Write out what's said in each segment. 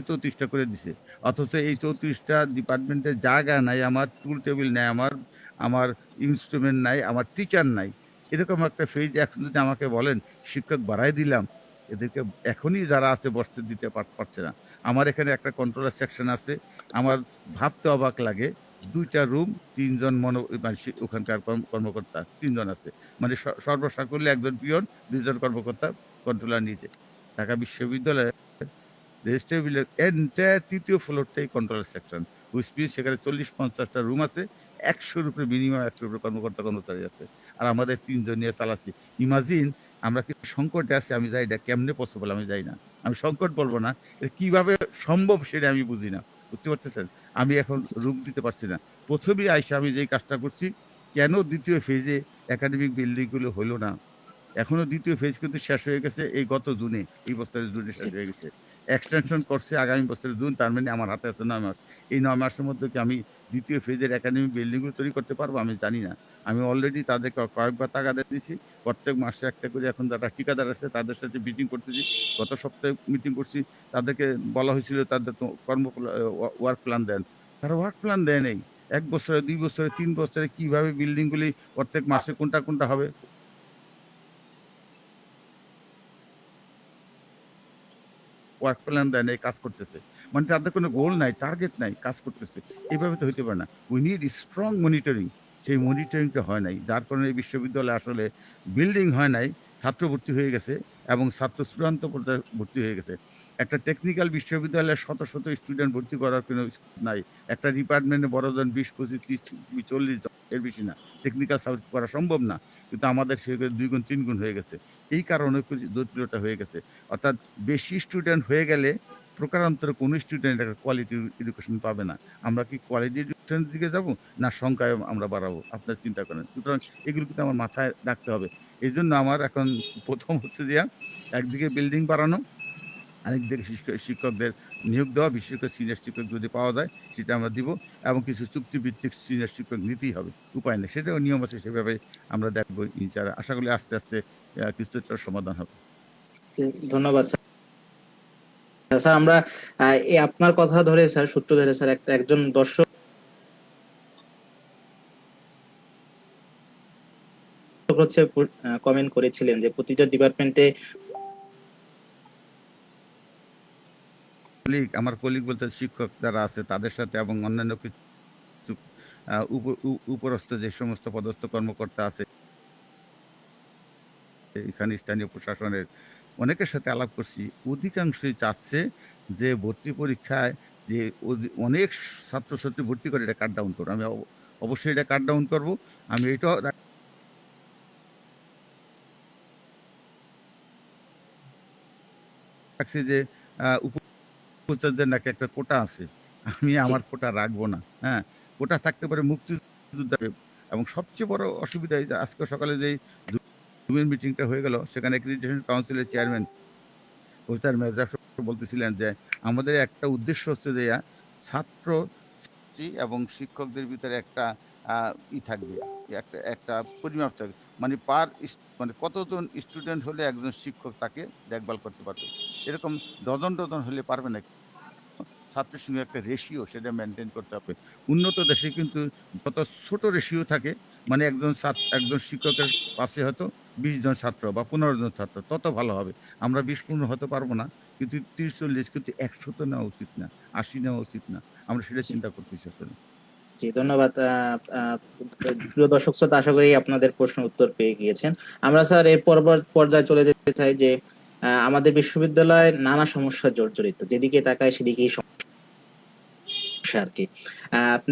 34টা করে দিছে, অথচ এই 34টা ডিপার্টমেন্টের জায়গা নাই, আমার টুল টেবিল নাই, আমার ইনস্ট্রুমেন্ট নাই, আমার টিচার নাই। এরকম একটা ফেজ এখন যদি আমাকে বলেন শিক্ষক বাড়াই দিলাম, এদেরকে এখনই যারা আছে বসতে দিতে পারছে না। আমার এখানে একটা কন্ট্রোলার সেকশন আছে, আমার ভাবতে অবাক লাগে, 2টা রুম, 3 জন মানে ওখানকার কর্মকর্তা 3 জন আছে, মানে সর্বসাকুল্যে একজন পিয়ন, 2 জন কর্মকর্তা, কন্ট্রোলার নিচে। ঢাকা বিশ্ববিদ্যালয়ে রেজিস্ট্রেবিলের এন্টায়ার ৩য় ফ্লোরটাই কন্ট্রোলার সেকশন, হুইচ মিনস সেখানে ৪০-৫০টা রুম আছে, ১০০-র উপরে মিনিমাম ১০০-র উপরে কর্মচারী আছে, আর আমাদের ৩ জন নিয়ে চালাচ্ছি। ইমাজিন আমরা কি সংকটে আছি, আমি যাই, এটা কেমনে পসিবল আমি যাই না। আমি সংকট বলবো না, এটা কিভাবে সম্ভব সেটা আমি বুঝি না। বুঝতে পারতেছেন? আমি এখন রুম দিতে পারছি না। ১ম আইসা আমি যেই কাজটা করছি, কেন ২য় ফেজে একাডেমিক বিল্ডিংগুলো হলো না? এখনো ২য় ফেজ কিন্তু শেষ হয়ে গেছে এই গত জুনে, এই বছরের জুনে শেষ হয়ে গেছে। এক্সটেনশন করছে আগামী বছরের জুন, তার মানে আমার হাতে আছে ৯ মাস। এই ৯ মাসের মধ্যে কি আমি ২য় ফেজের একাডেমিক বিল্ডিংগুলো তৈরি করতে পারবো? আমি জানি না। আমি অলরেডি তাদেরকে কয়েকবার তাগাদা দিয়েছি। প্রত্যেক মাসে একটা করে এখন যারা ঠিকাদার আছে তাদের সাথে মিটিং করতেছি। গত সপ্তাহে মিটিং করছি। তাদেরকে বলা হয়েছিল তাদের তো ওয়ার্ক প্ল্যান দেন। তারা ওয়ার্ক প্ল্যান দেয় নাই। ১ বছরে, ২ বছরে, ৩ বছরে কিভাবে বিল্ডিংগুলি প্রত্যেক মাসে কোনটা হবে? ওয়ার্ক প্ল্যান দেয় নাই, কাজ করতেছে। মানে তাদের কোনো গোল নাই, টার্গেট নাই, কাজ করতেছে। এভাবে তো হইতে পারে না। We need strong monitoring. সেই মনিটরিংটা হয় নাই। যার কারণে এই বিশ্ববিদ্যালয়ে আসলে বিল্ডিং হয় নাই, ছাত্র ভর্তি হয়ে গেছে এবং ছাত্র চূড়ান্ত পর্যায়ে ভর্তি হয়ে গেছে। একটা টেকনিক্যাল বিশ্ববিদ্যালয়ে শত স্টুডেন্ট ভর্তি করার কোনো স্কোপ নাই। একটা ডিপার্টমেন্টে বড়জন ২০, ২৫, ৩০, ৪০ জন, এর বেশি না। টেকনিক্যাল সাবজেক্ট করা সম্ভব না। কিন্তু আমাদের সেখানে ২ গুণ ৩ গুণ হয়ে গেছে। এই কারণে জটিলতা হয়ে গেছে। অর্থাৎ বেশি স্টুডেন্ট হয়ে গেলে প্রকারান্তরে কোনো স্টুডেন্ট একটা কোয়ালিটি এডুকেশন পাবে না। আমরা কি কোয়ালিটি এডুকেশনের দিকে যাব, না সংখ্যায় আমরা বাড়াবো? আপনারা চিন্তা করেন। সুতরাং এগুলো কিন্তু আমার মাথায় রাখতে হবে। এজন্য আমার এখন ১ম হচ্ছে গিয়া একদিকে বিল্ডিং বাড়ানো, আরেকদিকে শিক্ষকদের নিয়োগ দেওয়া, বিশেষ করে সিনিয়র শিক্ষক যদি পাওয়া যায় সেটা আমরা দিব, এবং কিছু চুক্তিভিত্তিক সিনিয়র শিক্ষক নিতেই হবে। উপায় নেই। সেটাও নিয়ম আছে, সেভাবে আমরা দেখব ইনশাআল্লাহ। আশা করি আস্তে, আস্তে কিছুটার সমাধান হবে। ধন্যবাদ স্যার। স্যার আমরা এই আপনার কথা ধরে স্যার, সূত্র ধরে স্যার, একজন দর্শক হচ্ছে কমেন্ট করেছিলেন যে প্রতিটা ডিপার্টমেন্টে আমার কলিগ বলতে শিক্ষক যারা আছে তাদের সাথে এবং অন্যান্য কিছু উপরস্থ যে সমস্ত পদস্থ কর্মকর্তা আছে এখানে স্থানীয় প্রশাসনের অনেকের সাথে আলাপ করছি, অধিকাংশই চাচ্ছে যে ভর্তি পরীক্ষায় যে অনেক ছাত্রছাত্রী ভর্তি করে এটা কাট ডাউন করবো। আমি অবশ্যই এটা কাট ডাউন করবো। আমি এটাও রাখছি যে উপাচার্যের নাকি একটা কোটা আছে, আমি আমার কোটা রাখবো না। হ্যাঁ, কোটা থাকতে পারে মুক্তিযোদ্ধা, এবং সবচেয়ে বড় অসুবিধা এই যে আজকে সকালে যেই জুমের মিটিংটা হয়ে গেল, সেখানে অ্যাক্রিডিটেশন কাউন্সিলের চেয়ারম্যান প্রফেসর মেজর বলতেছিলেন যে আমাদের একটা উদ্দেশ্য হচ্ছে যে ছাত্র ছাত্রী এবং শিক্ষকদের ভিতরে একটা থাকবে, একটা পরিমাপ থাকবে, মানে মানে কতজন স্টুডেন্ট হলে একজন শিক্ষক তাকে দেখভাল করতে পারবে। এরকম ডজন হলে পারবে না। ছাত্রের সঙ্গে একটা রেশিও সেটা মেনটেন করতে হবে। উন্নত দেশে কিন্তু যত ছোট রেশিও থাকে, মানে একজন শিক্ষকের পাশে হয়তো ২০ জন ছাত্র বা ১৫ জন ছাত্র, তত ভালো হবে। আমরা ২০-১৫ হতে পারবো না, কিন্তু ৩০-৪০, কিন্তু ১০০ তো নেওয়া উচিত না, ৮০ নেওয়া উচিত না। আমরা সেটা চিন্তা করতেছি আসলে। জি ধন্যবাদ। প্রিয় দর্শক শ্রোতা, আশা করি আপনাদের প্রশ্ন উত্তর পেয়ে গিয়েছেন। আমরা স্যার এর পর্যায়ে চলে যেতে চাই যে আমাদের বিশ্ববিদ্যালয়ে নানা সমস্যা জর্জরিত, যেদিকে তাকায় সেদিকেই সমস্যা আর কি।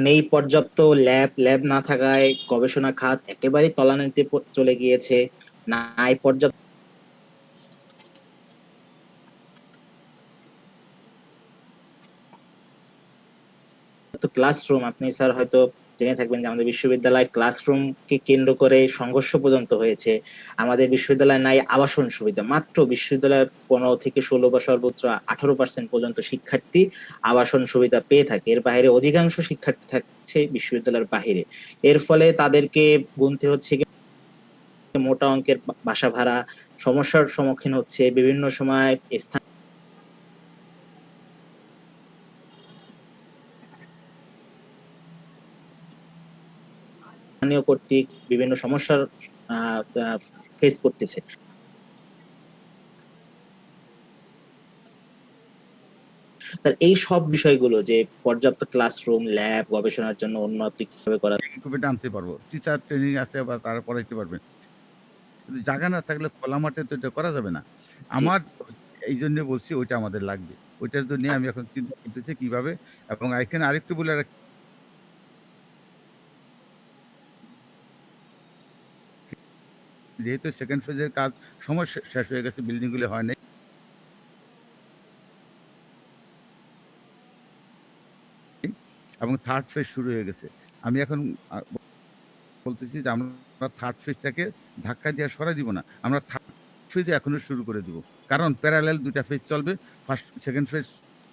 নেই পর্যাপ্ত ল্যাব না থাকায় গবেষণা খাত একেবারেই তলানিতে চলে গিয়েছে। নাই পর্যাপ্ত ক্লাসরুম। আপনি স্যার হয়তো জেনে থাকবেন যে আমাদের বিশ্ববিদ্যালয় ক্লাসরুমকে কেন্দ্র করে সংঘর্ষ পর্যন্ত হয়েছে। আমাদের বিশ্ববিদ্যালয়ে নাই আবাসন সুবিধা। মাত্র বিশ্ববিদ্যালয়ের ১৫ থেকে ১৬ বা সর্বোচ্চ ১৮% পর্যন্ত শিক্ষার্থী আবাসন সুবিধা পেয়ে থাকে। এর বাইরে অধিকাংশ শিক্ষার্থী থাকছে বিশ্ববিদ্যালয়ের বাহিরে। এর ফলে তাদেরকে গুনতে হচ্ছে মোটা অঙ্কের বাসা ভাড়া, সমস্যার সম্মুখীন হচ্ছে বিভিন্ন সময় স্থানীয় কর্তৃক বিভিন্ন সমস্যার ফেস করতেছে। স্যার এই সব বিষয়গুলো যে পর্যাপ্ত ক্লাসরুম, ল্যাব, গবেষণার জন্য উন্নতিভাবে করা ইকুইপমেন্ট আনতে পারবো, টিচার ট্রেনিং আছে বা তারা পড়াইতে পারবে, কিন্তু জায়গা না থাকলে খোলা মাঠে তো এটা করা যাবে না। জি। আমার এই জন্য বলছি ওইটা আমাদের লাগবে, ওইটার জন্য আমি এখন চিন্তা করতেছি কিভাবে। এবং এখানে আরেকটু বলে রাখি, যেহেতু সেকেন্ড ফেজের কাজ সময় শেষ হয়ে গেছে, বিল্ডিং গুলো হয় নাই, এবং থার্ড ফেজ শুরু হয়ে গেছে। আমি এখন বলতেছি যে আমরা থার্ড ফেজটাকে ধাক্কা দিয়ে সরাই দিব না, আমরা থার্ড ফেজে এখনো শুরু করে দিব। কারণ প্যারালাল দুইটা ফেজ চলবে, ফার্স্ট সেকেন্ড ফেজ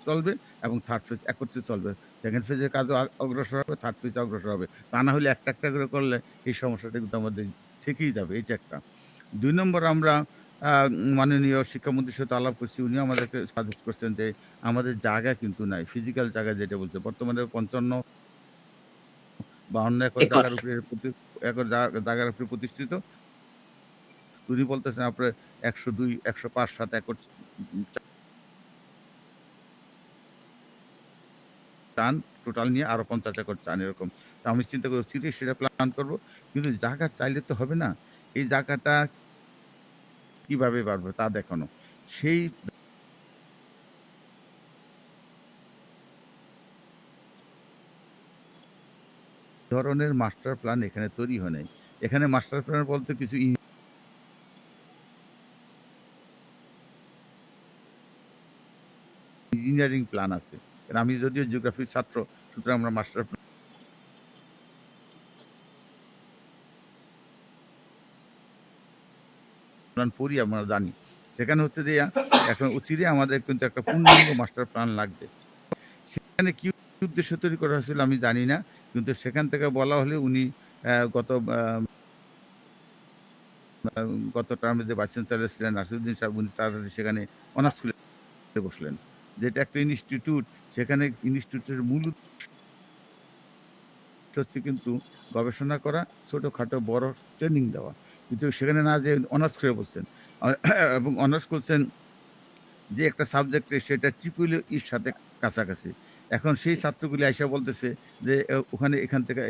চলবে এবং থার্ড ফেজ একত্রে চলবে। সেকেন্ড ফেজের কাজও অগ্রসর হবে, থার্ড ফেজ অগ্রসর হবে। তা না হলে একটা একটা করে করলে এই সমস্যাটা কিন্তু আমাদের থেকেই যাবে। এইটা একটা। ২ নম্বর, আমরা মাননীয় শিক্ষামন্ত্রীর সাথে আলাপ করছি। উনিও আমাদেরকে সাজেস্ট করছেন যে আমাদের জায়গা কিন্তু নাই। ফিজিক্যাল জায়গা যেটা বলছে, বর্তমানে ৫৫-৫২ একর একর। জায়গার উপরে জায়গার উপরে প্রতিষ্ঠিত। উনি বলতেছেন আপনার ১০২, ১০৫, ৭ একর চান, টোটাল নিয়ে আরো ৫০ একর চান এরকম। তো আমি চিন্তা করছি যে সেটা প্ল্যান করব। কিন্তু জায়গা চাইলে তো হবে না। এই জায়গাটা কিভাবে বাড়বে তা দেখানো। সেই ধরনের মাস্টার প্ল্যান এখানে তৈরি হয় নাই। এখানে মাস্টার প্ল্যান বলতে কিছু ইঞ্জিনিয়ারিং প্ল্যান আছে। কারণ আমি যদিও জিওগ্রাফির ছাত্র, সুতরাং আমরা মাস্টার প্ল্যান পড়ি, আমরা জানি। সেখানে হচ্ছে যে এখন অচিরে আমাদের কিন্তু একটা পূর্ণাঙ্গ মাস্টার প্ল্যান লাগবে। সেখানে কি উদ্দেশ্য তৈরি করা হয়েছিল আমি জানি না। কিন্তু সেখান থেকে বলা হলে উনি গত গত টার্মে যে ভাইস চ্যান্সেলর ছিলেন নাসিরুদ্দিন সাহেব, উনি তাড়াতাড়ি সেখানে অনার্স খুলে বসলেন। যেটা একটা ইনস্টিটিউট, সেখানে ইনস্টিটিউটের মূল হচ্ছে কিন্তু গবেষণা করা, ছোটখাটো বড় ট্রেনিং দেওয়া। কিন্তু সেখানে না যে অনার্স করে বসছেন এবং অনার্স করছেন যে একটা সাবজেক্টে, সেটা ট্রিপল ইর সাথে কাছাকাছি। এখন সেই ছাত্রগুলি আইসা বলতেছে যে ওখানে এখান থেকে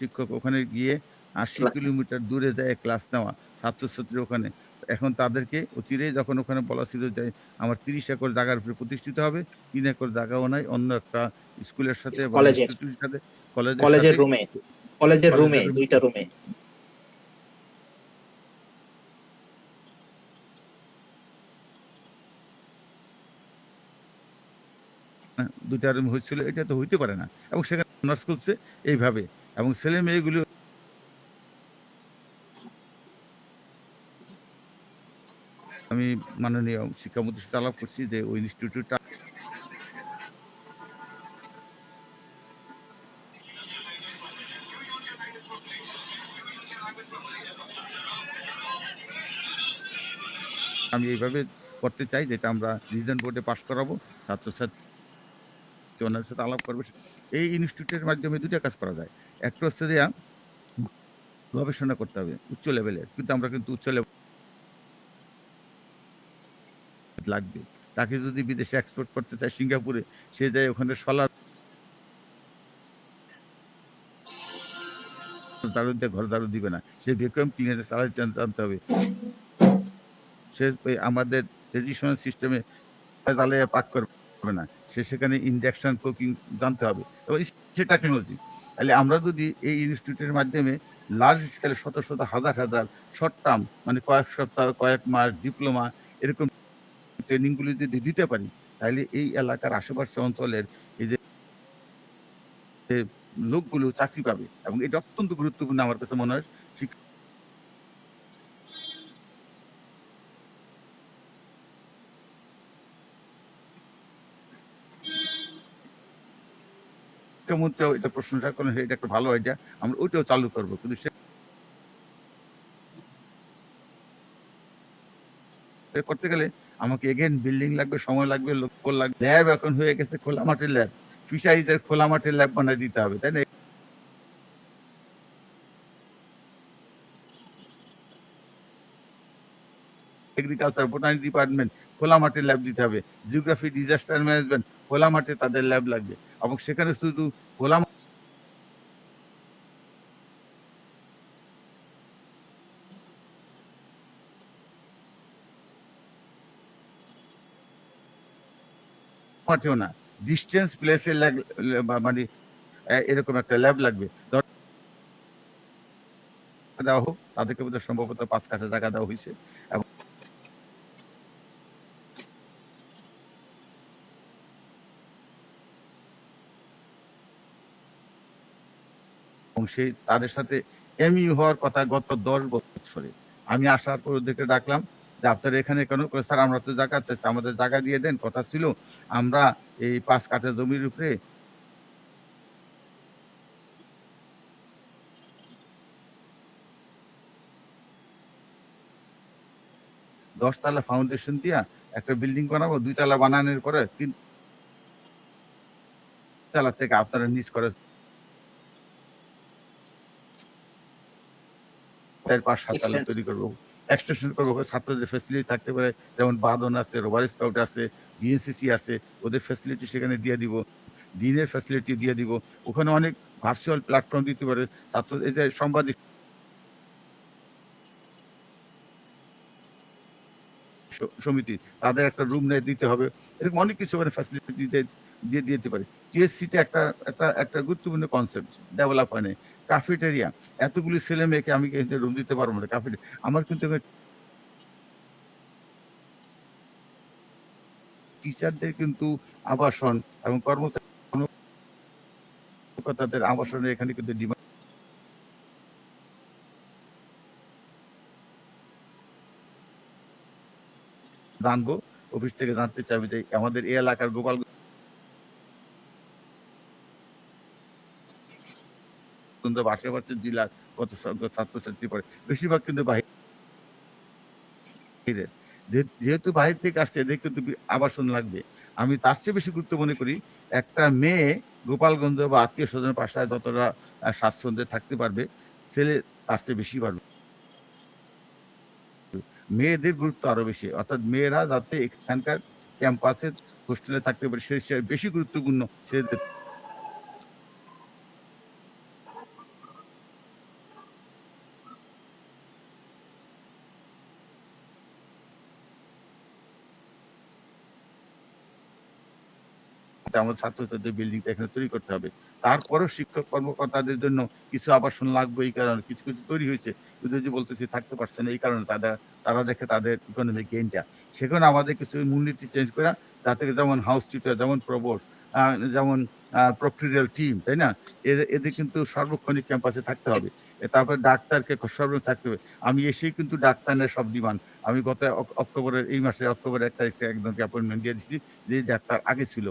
শিক্ষক ওখানে গিয়ে ৮০ কিলোমিটার দূরে যায় ক্লাস নেওয়া, ছাত্রছাত্রী ওখানে। এখন তাদেরকে অচিরেই যখন ওখানে বলা ছিল যে আমার ৩০ একর জায়গার উপরে প্রতিষ্ঠিত হবে, ৩ একর জায়গাও নাই, অন্য একটা স্কুলের সাথে বা কলেজের ইনস্টিটিউটের সাথে, কলেজের কলেজের সাথে, রুমে কলেজের রুমে কলেজের ২টা রুমে। হ্যাঁ, ২ টা রুম হয়েছিল। এটা তো হইতে পারে না। এবং সেখানে অনার্স করছে এইভাবে। এবং ছেলে-মেয়েগুলো, আমি মাননীয় শিক্ষামন্ত্রীর সাথে আলাপ করছি যে ওই ইনস্টিটিউটটা আমি এইভাবে করতে চাই, যেটা আমরা রিজন বোর্ডে পাস করাবো। ছাত্রছাত্রী ওনাদের সাথে আলাপ করবে। এই ইনস্টিটিউটের মাধ্যমে ২ টা কাজ করা যায়। একটা হচ্ছে যে গবেষণা করতে হবে উচ্চ লেভেলের। কিন্তু আমরা কিন্তু উচ্চ লেভেল লাগবে। তাকে যদি বিদেশে এক্সপোর্ট করতে চায় সিঙ্গাপুরে, সে যায় ওখানে সলার ঝাড়ু দিয়ে ঘর ঝাড়ু দিবে না। সে ভ্যাকুয়াম ক্লিনার চালাতে জানতে হবে। সে ওই আমাদের ট্র্যাডিশনাল সিস্টেমে জ্বালাইয়া পাক করবে না। সে সেখানে ইন্ডাকশন কুকিং জানতে হবে। এবং সে টেকনোলজি। তাহলে আমরা যদি এই ইনস্টিটিউটের মাধ্যমে লার্জ স্কেলে শত, শত হাজার, হাজার শর্ট টার্ম, মানে কয়েক সপ্তাহ, কয়েক মাস ডিপ্লোমা এরকম ট্রেনিং গুলি যদি দিতে পারি, তাহলে এই এলাকার আশেপাশে অঞ্চলের এই যে লোকগুলো চাকরি পাবে। এবং এটা অত্যন্ত গুরুত্বপূর্ণ আমার কাছে মনে হয়। শিক্ষামন্ত্রীও এটা প্রশংসা করেন, এটা একটা ভালো আইডিয়া। আমরা ওইটাও চালু করব। কিন্তু সে করতে গেলে আমাকে এগেইন বিল্ডিং লাগবে, সময় লাগবে, লোক লাগবে। ল্যাব এখন হয়ে গেছে খোলা মাঠের ল্যাব। ফিশারিজের খোলা মাঠে ল্যাব বানায় দিতে হবে, তাই না? এগ্রিকালচার, বোটানি ডিপার্টমেন্ট খোলা মাঠে ল্যাব দিতে হবে। জিওগ্রাফি, ডিজাস্টার ম্যানেজমেন্ট খোলা মাঠে তাদের ল্যাব লাগবে, এবং সেখানে শুধু খোলা মাঠেও না, ডিস্টেন্স প্লেসে মানে এরকম একটা ল্যাব লাগবে। দেওয়া হোক, তাদেরকে বোধহয় সম্ভবত 5 কাঠা জায়গা দেওয়া হয়েছে, এবং সেই তাদের সাথে এমইউ হওয়ার কথা গত 10 বছরে। আমি আসার পর ওদেরকে ডাকলাম যে আপনারা এখানে কেন? স্যার আমরা তো জায়গা চাচ্ছি, আমাদের জায়গা দিয়ে দেন। কথা ছিল আমরা এই 5 কাঠা জমির উপরে দশ তলা ফাউন্ডেশন দিয়া একটা বিল্ডিং বানাবো, 2 তলা বানানোর পরে 3 তলা থেকে আপনারা নিচ করে 4-5-7 তলা তৈরি করবো, এক্সটেনশন করবো। ছাত্রদের ফ্যাসিলিটি থাকতে পারে, যেমন বাদন আছে, রোভার স্কাউট আছে, বিএনসিসি আছে, ওদের ফ্যাসিলিটি সেখানে দিয়ে দিব, দিনের ফ্যাসিলিটি দিয়ে দিব। ওখানে অনেক ভার্চুয়াল প্ল্যাটফর্ম দিতে পারে ছাত্র, এই যে সাংবাদিক সমিতি, তাদের একটা রুম নিয়ে দিতে হবে। এরকম অনেক কিছু মানে ফ্যাসিলিটি দিয়ে দিতে পারে। টিএসসিতে একটা গুরুত্বপূর্ণ কনসেপ্ট ডেভেলপ হয় নাই। ক্যাফেটেরিয়া, এতগুলি ছেলে মেয়েকে আমি কিন্তু রুম দিতে পারবো না। ক্যাফেটেরিয়া আমার কিন্তু টিচারদের কিন্তু আবাসন এবং কর্মকর্তাদের আবাসনের এখানে কিন্তু ডিমান্ড। জানবো, অফিস থেকে জানতে চাইবে যে আমাদের এই এলাকার গোপাল আশেপাশের জেলার কত সংখ্যক ছাত্রছাত্রী পড়ে, বেশিরভাগ কিন্তু বাহিরের। যেহেতু বাহির থেকে আসছে, এদের কিন্তু আবাসন লাগবে। আমি তার চেয়ে বেশি গুরুত্ব মনে করি একটা মেয়ে গোপালগঞ্জ বা আত্মীয় স্বজনের পাশায় যতটা স্বাচ্ছন্দ্যে থাকতে পারবে, ছেলে তার চেয়ে বেশি পারবে। মেয়েদের গুরুত্ব আরো বেশি, অর্থাৎ মেয়েরা যাতে এখানকার ক্যাম্পাসে হোস্টেলে থাকতে পারে সে বেশি গুরুত্বপূর্ণ। সে আমাদের ছাত্রছাত্রীদের বিল্ডিংটা এখানে তৈরি করতে হবে। তারপরেও শিক্ষক কর্মকর্তাদের জন্য কিছু আবাসন লাগবে, এই কারণে কিছু কিছু তৈরি হয়েছে, কিন্তু যে বলতেছি থাকতে পারছে না, এই কারণে তারা দেখে তাদের ইকোনমিক গেইনটা। সেখানে আমাদের কিছু মূলনীতি চেঞ্জ করা, যাতে যেমন হাউস টিচার, যেমন প্রভোস্ট, যেমন প্রক্টোরিয়াল টিম, তাই না? এদের কিন্তু সার্বক্ষণিক ক্যাম্পাসে থাকতে হবে। তারপর ডাক্তারকে সর্বক্ষণ থাকতে হবে। আমি এসেই কিন্তু ডাক্তার নেই সব ডিমান্ড। আমি গত অক্টোবরের এই মাসে অক্টোবরের 1 তারিখ থেকে একজনকে অ্যাপয়েন্টমেন্ট দিয়ে দিচ্ছি, যে ডাক্তার আগে ছিল,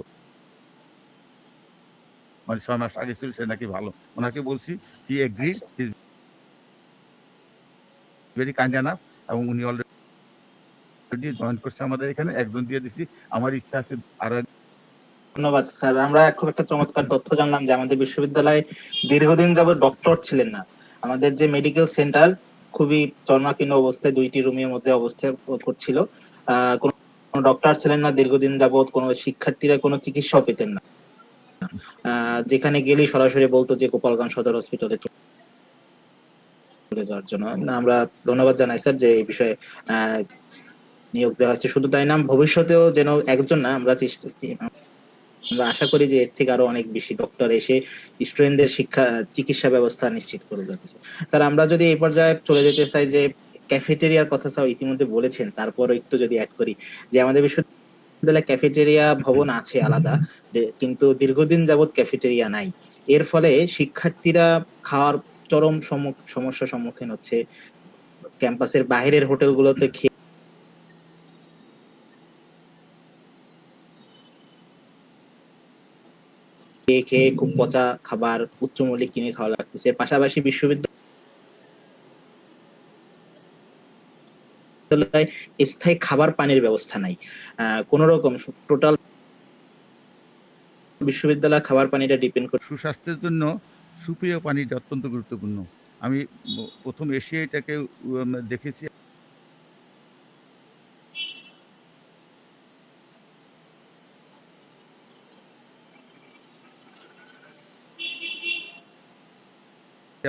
মানে 6 মাস আগে ছিল, সে নাকি ভালো। ওনাকে বলছি, he agreed, he is very kind enough, এবং উনি অলরেডি জয়েন করছে আমাদের এখানে। একজন দিয়ে দিছি, আমার ইচ্ছা আছে আরো। ধন্যবাদ স্যার। আমরা খুব একটা চমৎকার তথ্য জানলাম যে আমাদের বিশ্ববিদ্যালয়ে দীর্ঘদিন যাবত ডক্টর ছিলেন না। আমাদের যে মেডিকেল সেন্টার খুবই জর্মাকীর্ণ অবস্থায় 2টি রুমের মধ্যে অবস্থান করছিল। কোনো ডক্টর ছিলেন না দীর্ঘদিন যাবত, কোনো শিক্ষার্থীরা কোনো চিকিৎসাও পেতেন না। যেখানে গেলেই সরাসরি বলতো যে গোপালগঞ্জ সদর হসপিটালে চলে যাওয়ার জন্য। আমরা ধন্যবাদ জানাই স্যার যে এই বিষয়ে নিয়োগ দেওয়া হচ্ছে। শুধু তাই না, ভবিষ্যতেও যেন একজন না, আমরা আশা করি যে এর থেকে আরো অনেক বেশি ডক্টর এসে স্টুডেন্টদের চিকিৎসা ব্যবস্থা নিশ্চিত করবে। স্যার, আমরা যদি এই পর্যায়ে চলে যেতে চাই যে ক্যাফেটেরিয়ার কথা স্যার ইতিমধ্যে বলেছেন, তারপর একটু যদি অ্যাড করি যে আমাদের বিশ্ববিদ্যালয়ে ক্যাফেটেরিয়া ভবন আছে আলাদা, কিন্তু দীর্ঘদিন যাবত ক্যাফেটেরিয়া নাই। এর ফলে শিক্ষার্থীরা খাওয়ার চরম সমস্যার সম্মুখীন হচ্ছে। ক্যাম্পাসের বাইরের হোটেলগুলোতে খেয়ে খুব পচা খাবার উচ্চ মূল্যে কিনে খাওয়া লাগতেছে। পাশাপাশি বিশ্ববিদ্যালয়ে স্থায়ী খাবার পানির ব্যবস্থা নাই। কোন রকম টোটাল বিশ্ববিদ্যালয়ের খাবার পানিটা ডিপেন্ড করে। সুস্বাস্থ্যের জন্য সুপেয় পানিটা অত্যন্ত গুরুত্বপূর্ণ। আমি প্রথম এসে এটাকে দেখেছি।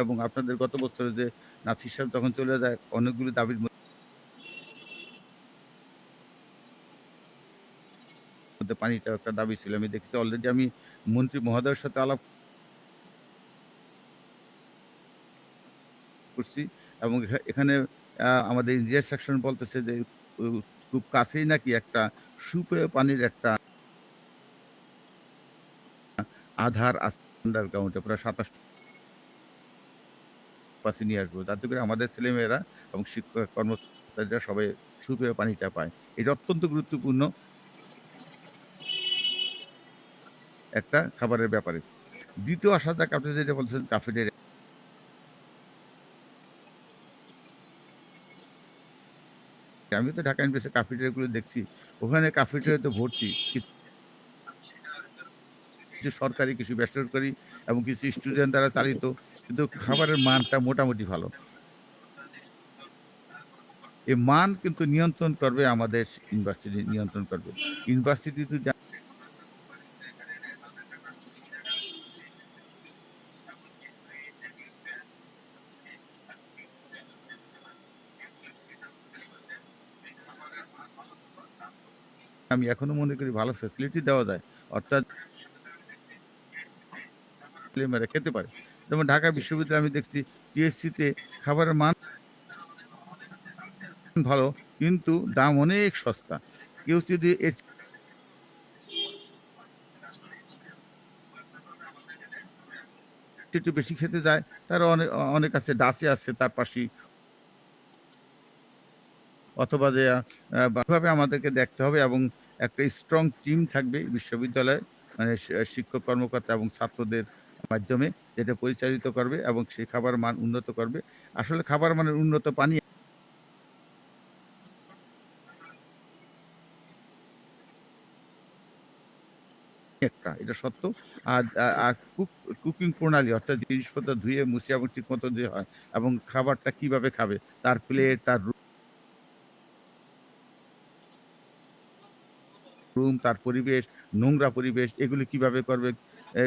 এবং আপনাদের গত বছরে যে নাসির সাহেব যখন চলে যায় অনেকগুলো দাবির মধ্যে পানিটা একটা দাবি ছিল। আমি দেখেছি অলরেডি আমি মন্ত্রী মহোদয়ের সাথে আলাপ করছি এবং এখানে আমাদের ইঞ্জিনিয়ার সেকশন বলতেছে যে খুব কাছেই নাকি একটা সুপেয় পানির একটা আধার আন্ডারগ্রাউন্ডে প্রায় ২৭ পাশে নিয়ে আসবো। যাতে করে আমাদের ছেলেমেয়েরা এবং শিক্ষক কর্মচারীরা সবাই সুপেয় পানিটা পায়। এটা অত্যন্ত গুরুত্বপূর্ণ একটা খাবারের ব্যাপারে। দ্বিতীয় আসা যাক আপনি যেটা বলছেন ক্যাফেটেরিয়া। আমি তো ঢাকা ইউনিভার্সিটি ক্যাফেটেরিয়াগুলো দেখছি। ওখানে ক্যাফেটেরিয়াতে ভর্তি। কিছু সরকারি, কিছু বেসরকারি এবং কিছু স্টুডেন্ট দ্বারা চালিত। কিন্তু খাবারের মানটা মোটামুটি ভালো। এই মান কিন্তু নিয়ন্ত্রণ করবে আমাদের ইউনিভার্সিটি নিয়ন্ত্রণ করবে। ইউনিভার্সিটি যদি আমি এখনো মনে করি ভালো ফ্যাসিলিটি দেওয়া যায়। অর্থাৎ ছেলেমেয়েরা খেতে পারে। যেমন ঢাকা বিশ্ববিদ্যালয়ে আমি দেখছি টিএসসিতে খাবারের মান ভালো কিন্তু দাম অনেক সস্তা। কেউ যদি এর চেয়ে একটু বেশি খেতে যায়, তারা অনেক আছে ডাচে আছে তার পাশেই অথবা যে এভাবে আমাদেরকে দেখতে হবে এবং একটা স্ট্রং টিম থাকবে বিশ্ববিদ্যালয়ে মানে শিক্ষক কর্মকর্তা এবং ছাত্রদের মাধ্যমে যেটা পরিচালিত করবে এবং সেই খাবার মান উন্নত করবে। আসলে খাবার মানের উন্নত পানি একটা এটা সত্য। আর আর কুকিং প্রণালী অর্থাৎ জিনিসপত্র ধুয়ে মুছে এবং ঠিকমতো যে হয় এবং খাবারটা কিভাবে খাবে তার প্লেট, তার রুম, তার পরিবেশ, নোংরা পরিবেশ এগুলি কিভাবে করবে এ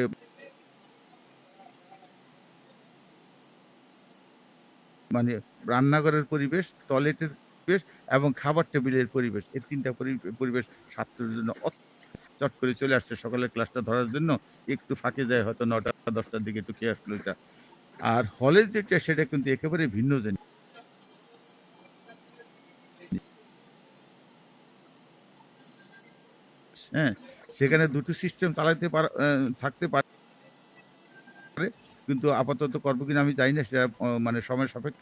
মানে রান্নাঘরের পরিবেশ, টয়লেটের পরিবেশ এবং খাবার টেবিলের পরিবেশ। এই ৩ টা পরিবেশ ছাত্রদের জন্য চট করে চলে আসছে সকালের ক্লাসটা ধরার জন্য। একটু ফাঁকে যায় হয়তো ৯টা ১০টার দিকে একটু খেয়ে আসলো এটা। আর হলের যেটা সেটা কিন্তু একেবারে ভিন্ন জিনিস। হ্যাঁ? সেখানে ২ টো সিস্টেম চালাইতে থাকতে পারে। কিন্তু আপাতত করব কিনা আমি জানি না সেটা মানে সময় সাপেক্ষ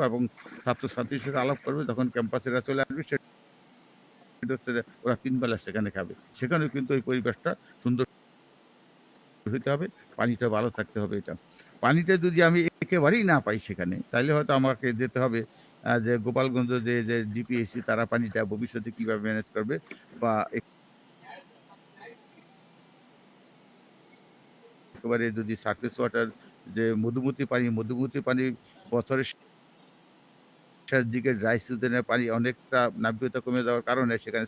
এবং ছাত্রছাত্রীর সাথে আলাপ করবে যখন ক্যাম্পাসে এরা চলে আসবে সেটা হচ্ছে যে ওরা ৩ বেলা সেখানে খাবে। সেখানেও কিন্তু ওই পরিবেশটা সুন্দর হইতে হবে, পানিটা ভালো থাকতে হবে এটা। পানিটা যদি আমি একেবারেই না পাই সেখানে তাইলে হয়তো আমাকে যেতে হবে যে গোপালগঞ্জ যে ডিপিএসসি তারা পানিটা ভবিষ্যতে কিভাবে ম্যানেজ করবে বা একেবারে যদি সারফেস ওয়াটার যে মধুমতি পানি বছরের শেষের দিকে ড্রাই সিজনের পানি অনেকটা নাব্যতা কমে যাওয়ার কারণে সেখানে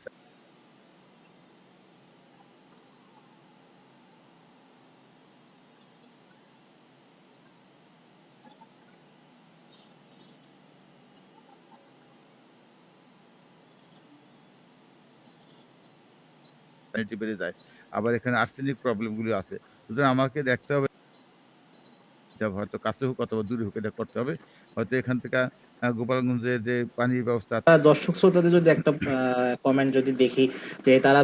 স্যালিনিটি বেড়ে যায়। আবার এখানে আর্সেনিক প্রবলেম গুলো আছে। সুতরাং আমাকে দেখতে হবে যা হয়তো কাছে হোক অথবা দূরে হোক এটা করতে হবে। হয়তো এখান থেকে গোপালগঞ্জের যে পানির ব্যবস্থা দর্শক শ্রোতাদের যদি একটা কমেন্ট যদি দেখি যে তারা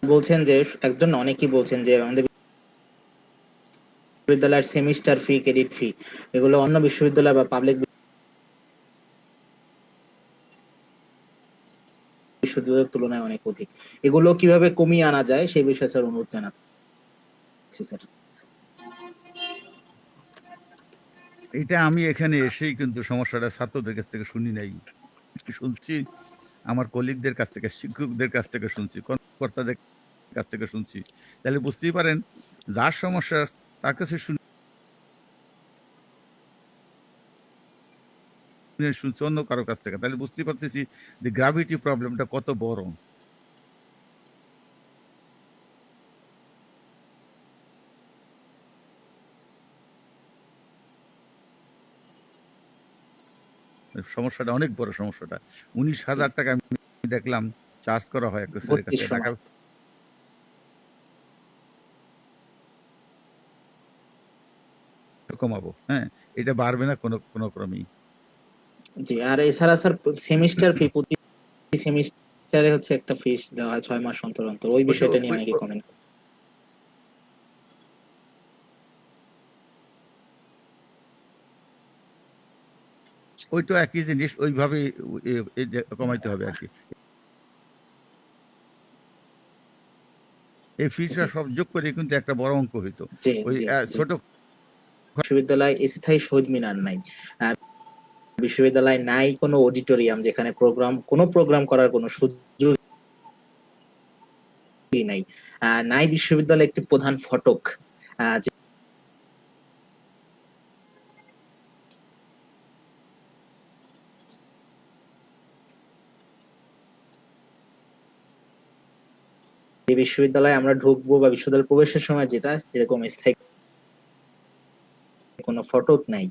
বলছেন যে একজন অনেকেই বলছেন যে আমাদের বিশ্ববিদ্যালয়ের সেমিস্টার ফি, ক্রেডিট ফি এগুলো অন্য বিশ্ববিদ্যালয় বা পাবলিক বিশ্ববিদ্যালয়ের তুলনায় অনেক অধিক। এগুলো কিভাবে কমিয়ে আনা যায় সেই বিষয়ে স্যার অনুরোধ জানাচ্ছি স্যার। এটা আমি এখানে এসেই কিন্তু সমস্যাটা ছাত্রদের কাছ থেকে শুনি নাই। শুনছি আমার কলিগদের কাছ থেকে, শিক্ষকদের কাছ থেকে শুনছি, কর্মকর্তাদের কাছ থেকে শুনছি। তাহলে বুঝতেই পারেন যার সমস্যা তার কাছে শুনছি অন্য কারো কাছ থেকে। তাহলে বুঝতেই পারতেছি যে গ্র্যাভিটি প্রবলেমটা কত বড়। সমস্যাটা অনেক বড় সমস্যাটা। জি। 19,000 টাকা আমি দেখলাম চার্জ করা হয় একটা ছেলের ভর্তির কাছে। সময়। ঢাকা কমাবো। হ্যাঁ? এটা বাড়বে না কোনো ক্রমেই। জি, আর এছাড়া স্যার সেমিস্টার ফি প্রতি সেমিস্টারে হচ্ছে একটা ফিস দেওয়া হয় ৬ মাস অন্তর, অন্তর। ওই ওইটা বিষয়টা নিয়ে ওই অনেকে কমেন্ট করে। ওইটাও একই জিনিস ওইভাবেই এই যে কমাইতে হবে আরকি। এই ফিসটা জি, সব যোগ করে কিন্তু একটা বড় অঙ্ক হইতো। জি, ওই জি, জি। ছোট বিশ্ববিদ্যালয়ে স্থায়ী শহীদ মিনার নাই। আ বিশ্ববিদ্যালয়ে নাই কোনো অডিটোরিয়াম যেখানে কোনো প্রোগ্রাম করার কোনো সুযোগই নাই। নাই বিশ্ববিদ্যালয়ে একটি প্রধান ফটক। যে বিশ্ববিদ্যালয়ে আমরা ঢুকবো বা বিশ্ববিদ্যালয়ে প্রবেশের সময় যেটা এরকম স্থায়ী কোনো ফটক নাই।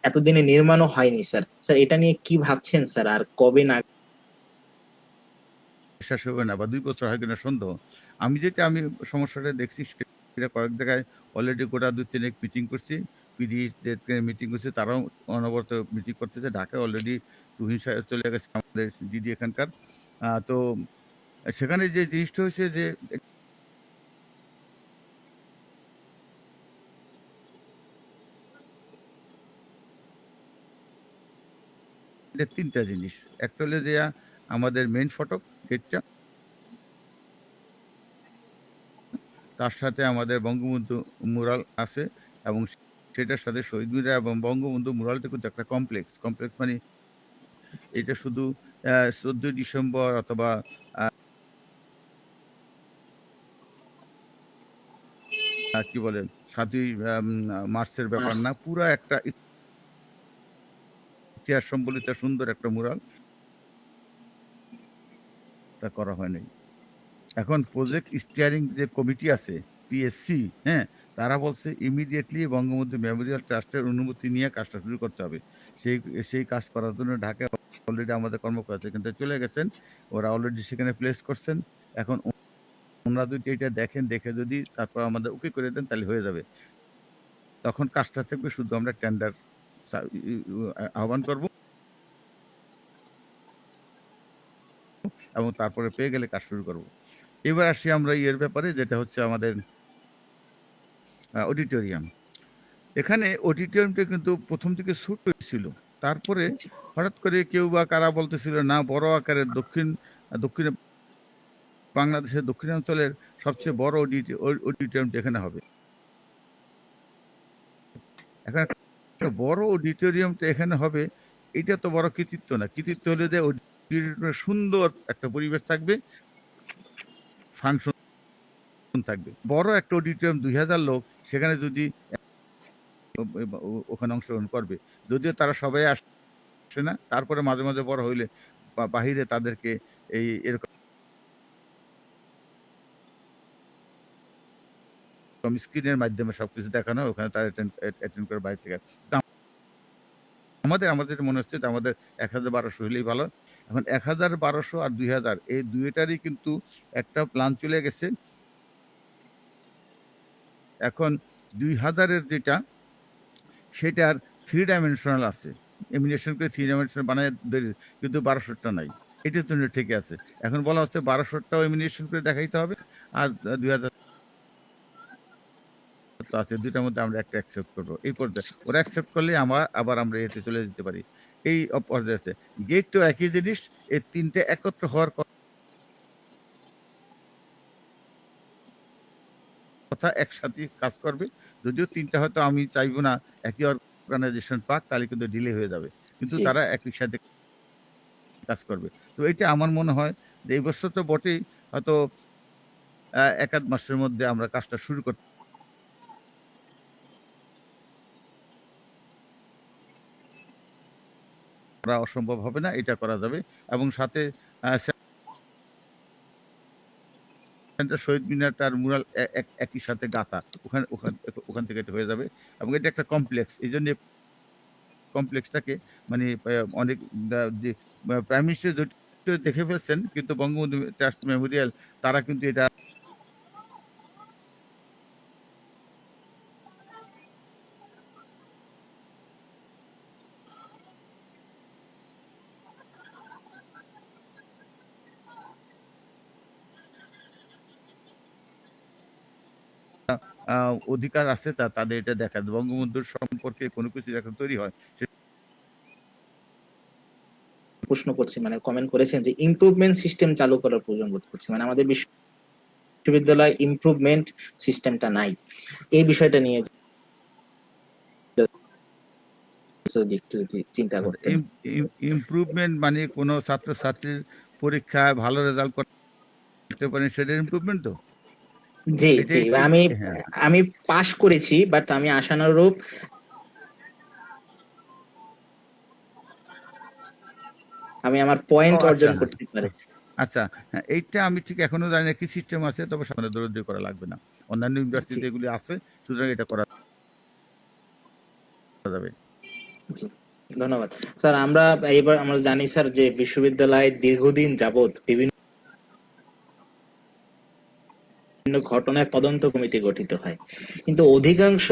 এতদিনে নির্মাণও হয়নি স্যার। স্যার এটা নিয়ে কি ভাবছেন স্যার? আর কবে শেষ হবে না বা ২ বছর হয় কিনা সন্দেহ। আমি সমস্যাটা দেখছি সেটা কয়েক জায়গায় অলরেডি গোটা ২-৩ এক মিটিং করছি। পিডিদেরকে মিটিং করছি। তারাও অনবরত মিটিং করতেছে। ঢাকায় অলরেডি তুহিন সাহেব চলে গেছে আমাদের ডিডি এখানকার। তো সেখানে যে জিনিসটা হয়েছে যে এটা ৩ টা জিনিস। একটা হলো যে আমাদের মেইন ফটক গেটটা। তার সাথে আমাদের বঙ্গবন্ধু মুরাল আছে এবং সেটার সাথে শহীদ মিনার এবং বঙ্গবন্ধু মুরালটা কিন্তু একটা কমপ্লেক্স। কমপ্লেক্স মানে এটা শুধু ১৪ই ডিসেম্বর অথবা কি বলে ৭ই মার্চের ব্যাপার মার্চ না। পুরা একটা ইতিহাস সম্বলিত সুন্দর একটা মুরাল তা করা হয় নাই। এখন প্রজেক্ট স্টিয়ারিং যে কমিটি আছে পিএসসি, হ্যাঁ? তারা বলছে ইমিডিয়েটলি বঙ্গবন্ধু মেমোরিয়াল ট্রাস্টের অনুমতি নিয়ে কাজটা শুরু করতে হবে। সেই সেই কাজ করার জন্য ঢাকায় অলরেডি আমাদের কর্মকর্তা এখান থেকে চলে গেছেন। ওরা অলরেডি সেখানে প্লেস করছেন। এখন ওনারা যদি এটা দেখেন, দেখে যদি তারপর আমাদের ওকে করে দেন তাহলে হয়ে যাবে। তখন কাজটা থাকবে শুধু আমরা টেন্ডার সা ই ই আহ্বান করব এবং তারপরে পেয়ে গেলে কাজ শুরু করব। এবার আসি আমরা ইয়ের ব্যাপারে যেটা হচ্ছে আমাদের অডিটোরিয়াম। এখানে অডিটোরিয়ামটা কিন্তু ১ম দিকে ছোট্টই ছিল। তারপরে জি, হঠাৎ করে কেউ বা কারা বলতেছিল না বড় আকারের দক্ষিণে বাংলাদেশের দক্ষিণাঞ্চলের সবচেয়ে বড় অডিটোরিয়ামটা এখানে হবে। এখন একটা বড় অডিটোরিয়ামটা এখানে হবে, এটা তো বড় কৃতিত্ব না। কৃতিত্ব হলো যে অডিটোরিয়ামে সুন্দর একটা পরিবেশ থাকবে, ফাংশন থাকবে। বড় একটা অডিটোরিয়াম ২,০০০ লোক সেখানে যদি ওখানে অংশগ্রহণ করবে। যদিও তারা সবাই আসে না। তারপরে মাঝে, মাঝে বড় হইলে বাহিরে তাদেরকে এরকম স্ক্রিনের মাধ্যমে সবকিছু দেখানো হয়। ওখানে তারা অ্যাটেন্ড করে বাইরে থেকে। তা আমাদের মনে হচ্ছে যে আমাদের ১,১২০০ হইলেই ভালো। এখন ১,১২০০ আর ২,০০০ এই ২ টারই কিন্তু একটা প্ল্যান চলে গেছে। এখন ২,০০০ এর যেটা সেটার 3 ডাইমেনশনাল আছে। এমিনেশন করে 3 ডাইমেনশনাল বানায় কিন্তু ১২০০ টা নাই। এটার জন্য ঠিকই আছে। এখন বলা হচ্ছে ১২০০ টাও এমিনেশন করে দেখাইতে হবে। আর ২,০০০ তো আছে ২ টার মধ্যে আমরা একটা অ্যাকসেপ্ট করব। এই পর্যায়ে ওরা অ্যাকসেপ্ট করলে আবার আমরা এতে চলে যেতে পারি। এই পর্যায়ে আছে। গেট তো একই জিনিস। এই ৩ টে একত্র হওয়ার কথা একসাথেই কাজ করবে। যদিও ৩ টা হয়তো আমি চাইবো না একই অর্গানাইজেশন পাক তাহলে কিন্তু ডিলে হয়ে যাবে। কিন্তু জি। তারা একই সাথে কাজ করবে। তো এটা আমার মনে হয় যে এই বছর তো বটেই, হয়তো ১ আধ মাসের মধ্যে আমরা কাজটা শুরু করা অসম্ভব হবে না। এটা করা যাবে এবং সাথে সেন্টার শহীদ মিনারটার মুরাল একই সাথে গাঁথা। ওখানে ওখান ওখান থেকে এটা হয়ে যাবে এবং এটা একটা কমপ্লেক্স। এজন্য কমপ্লেক্সটাকে মানে অনেক যে প্রাইম মিনিস্টার যদিও দেখে ফেলছেন, কিন্তু বঙ্গবন্ধু ট্রাস্ট মেমোরিয়াল তারা কিন্তু এটা অধিকার আছে তাদের এটা দেখার। বঙ্গবন্ধুর সম্পর্কে কোনো কিছু যখন তৈরি হয় প্রশ্ন করছি, মানে কমেন্ট করেছেন যে ইমপ্রুভমেন্ট সিস্টেম চালু করার প্রয়োজন বোধ করছে, মানে আমাদের বিশ্ববিদ্যালয় ইমপ্রুভমেন্ট সিস্টেমটা নাই। এই বিষয়টা নিয়ে যদি একটু চিন্তা করতেন। ইমপ্রুভমেন্ট মানে কোনো ছাত্রছাত্রীর পরীক্ষায় ভালো রেজাল্ট করতে পারেন, সেটার ইমপ্রুভমেন্ট তো? জি জি, এটাই তো। আমি হ্যাঁ, আমি পাশ করেছি, বাট আমি আশানুরূপ আমি আমার ও পয়েন্ট আচ্ছা, অর্জন করতে পারি। আচ্ছা। হ্যাঁ, এইটা আমি ঠিক এখনো জানি না কি সিস্টেম আছে, তবে সামনে দৌড়াদৌড়ি করা লাগবে না। অন্যান্য জি ইউনিভার্সিটিতে এগুলি আছে, সুতরাং এটা করা যাবে। জি, ধন্যবাদ স্যার। এবার আমরা জানি স্যার যে বিশ্ববিদ্যালয়ে দীর্ঘদিন যাবৎ বিভিন্ন ঘটনায় তদন্ত কমিটি গঠিত হয়, কিন্তু অধিকাংশ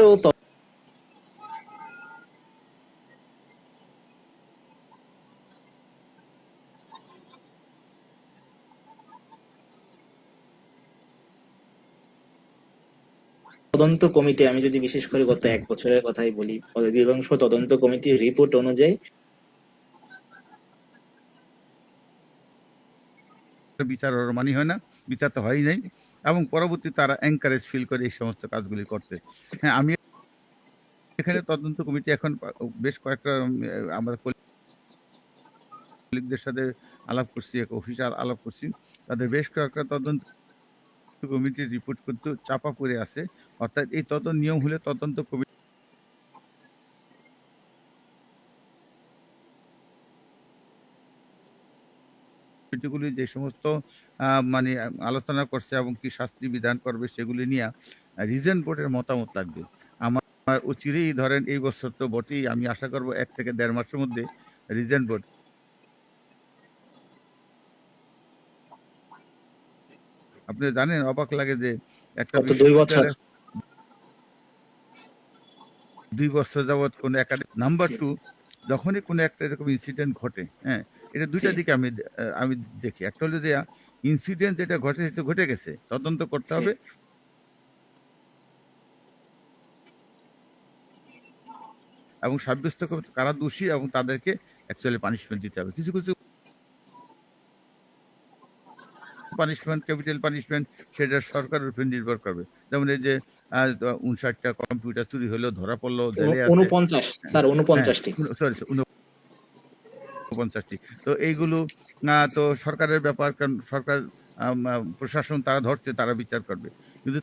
তদন্ত কমিটি, আমি যদি বিশেষ করে গত 1 বছরের কথাই বলি, অধিকাংশ তদন্ত কমিটির রিপোর্ট অনুযায়ী বিচার ওর মানি হয় না, বিচার তো হয়ই নাই এবং পরবর্তী তারা এনকারেজ ফিল করে এই সমস্ত কাজগুলি করতে। হ্যাঁ, আমি এখানে তদন্ত কমিটি এখন বেশ কয়েকটা আমরা কলিগদের সাথে আলাপ করছি, এক অফিসার আলাপ করছি। তাদের বেশ কয়েকটা তদন্ত কমিটির রিপোর্ট কিন্তু চাপা পড়ে আছে। অর্থাৎ এই নিয়ম হলে তদন্ত কমিটিগুলি যে সমস্ত মানে আলোচনা করছে এবং কি শাস্তি বিধান করবে সেগুলি নিয়ে রিজেন্ট বোর্ডের মতামত লাগবে। আমার অচিরেই ধরেন এই বছর তো বটেই, আমি আশা করব ১ থেকে ১.৫ মাসের মধ্যে রিজেন্ট বোর্ড। আপনি জানেন, অবাক লাগে যে একটা গত 2 বছর। বিশ্ববিদ্যালয়ে ২ বছর যাবৎ কোনো নাম্বার জি 2, যখনই কোনো একটা এরকম ইনসিডেন্ট ঘটে, হ্যাঁ? এটা ২ জি টা দিকে আমি দেখি। একটা হলো যে ইনসিডেন্ট যেটা ঘটে সেটা ঘটে গেছে। তদন্ত করতে জি, হবে এবং সাব্যস্ত করতে কারা দোষী এবং তাদেরকে অ্যাকচুয়ালি পানিশমেন্ট দিতে হবে। কিছু, কিছু পানিশমেন্ট, ক্যাপিটাল পানিশমেন্ট, সেটা সরকারের উপর নির্ভর করবে। যেমন এই যে ৫৯ টা কম্পিউটার চুরি হলো, ধরা পড়লো, জেলে আছে। 49 হ্যাঁ, স্যার, হ্যাঁ, 49টি। সরি ৪৯ টি। তো এইগুলো তো সরকারের ব্যাপার, কারণ সরকার প্রশাসন তারা ধরছে, তারা বিচার করবে। কিন্তু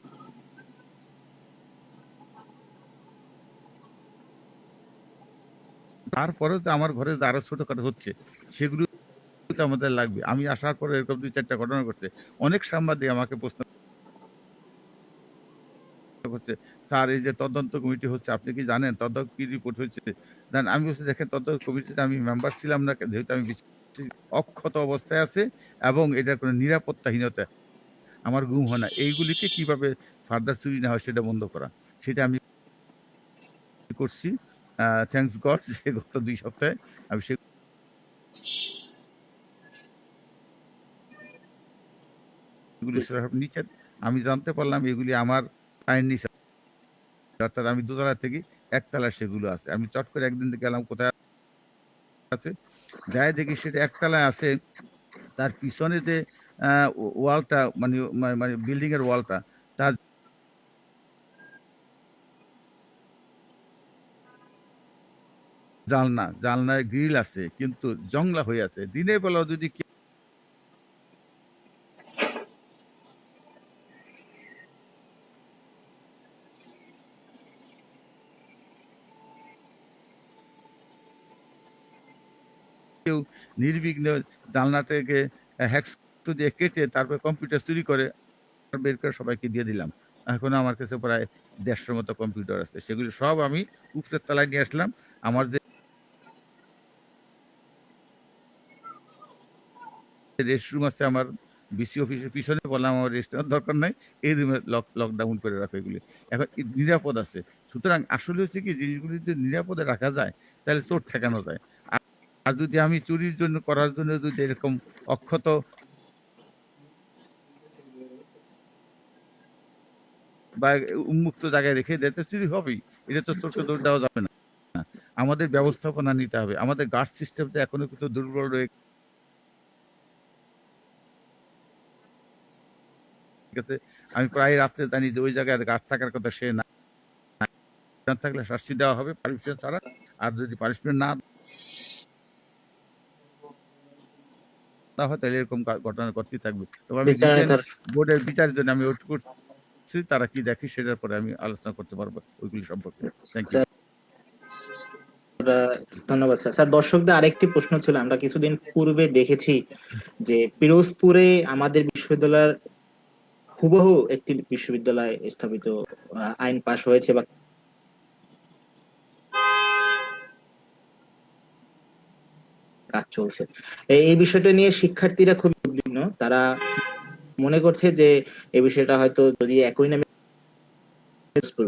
তারপরেও যে আমার ঘরে যে আরো ছোটখাটো হচ্ছে, সেগুলো তো আমাদের লাগবে। আমি আসার পরে এরকম ২-৪ টা ঘটনা ঘটছে। অনেক সাংবাদিক আমাকে প্রশ্ন করছে, "স্যার, এই যে তদন্ত কমিটি হচ্ছে, আপনি কি জানেন তদন্ত কি রিপোর্ট হয়েছে?" দেন আমি বলছি, "দেখেন, তদন্ত কমিটিতে আমি মেম্বার ছিলাম না, যেহেতু আমি অক্ষত অবস্থায় আছে এবং এটার কোনো নিরাপত্তাহীনতা, আমার ঘুম হয় না। এইগুলিকে কিভাবে ফার্দার চুরি না হয় সেটা বন্ধ করা। সেটা আমি করছি। থ্যাংকস গড যে গত ২ সপ্তাহে আমি সেগুলি নিচে আমি জানতে পারলাম এগুলি আমার আইন নিচে। অর্থাৎ আমি দোতলা থেকে একতলায় সেগুলো আছে। আমি চট করে একদিন গেলাম কোথায় আছে, যায়ে দেখি সেটা একতলায় আছে। তার পিছনে যে আ ওয়ালটা মানে মানে বিল্ডিং এর ওয়ালটা, তার জানলায় গ্রিল আছে কিন্তু জংলা হয়ে আছে। দিনের বেলাও যদি কেউ নির্বিঘ্নে জানলা থেকে হ্যাকস দিয়ে কেটে তারপর কম্পিউটার চুরি করে বের করে সবাইকে দিয়ে দিলাম। এখন আমার কাছে প্রায় ১৫০ মতো কম্পিউটার আছে। সেগুলো সব আমি উপরের তলায় নিয়ে আসলাম। আমার যে রেস্টরুম আছে আমার বিসি অফিসের পিছনে, বললাম আমার রেস্ট নেওয়ার দরকার নাই। এই রুমে লকডাউন করে রাখো এগুলি। এখন নিরাপদ আছে। সুতরাং আসলে হচ্ছে কি, জিনিসগুলি যদি নিরাপদে রাখা যায় তাহলে চোর ঠেকানো যায়। আর যদি আমি চুরির জন্য করার জন্য যদি এরকম অক্ষত বা উন্মুক্ত জায়গায় রেখে দেয় তো চুরি হবেই। এটা তো চোরকে দৌড় দেওয়া যাবে না। আমাদের ব্যবস্থাপনা নিতে হবে। আমাদের গার্ড সিস্টেমটা এখনো কিন্তু দুর্বল রয়ে গেছে। আমি প্রায় রাত্রে জানি যে ওই জায়গায় গার্ড থাকার কথা, সে না থাকলে শাস্তি দেওয়া হবে পানিশমেন্ট ছাড়া। আর যদি পানিশমেন্ট না দেওয়া হয় তাহলে এরকম ঘটনা ঘটতেই থাকবে। তবে আমি বোর্ডের বিচারের জন্য আমি ওয়েট করছি, তারা কি দেখে সেটার পরে আমি আলোচনা করতে পারবো ওইগুলি সম্পর্কে। Thank you. ধন্যবাদ স্যার। স্যার, দর্শকদের আরেকটি প্রশ্ন ছিল, আমরা কিছুদিন পূর্বে দেখেছি যে পিরোজপুরে আমাদের বিশ্ববিদ্যালয়ের হুবহু একটি বিশ্ববিদ্যালয় স্থাপিত আইন পাশ হয়েছে বা কাজ চলছে। এই বিষয়টা নিয়ে শিক্ষার্থীরা খুব উদ্বিগ্ন। তারা মনে করছে যে এই বিষয়টা হয়তো যদি একই নামে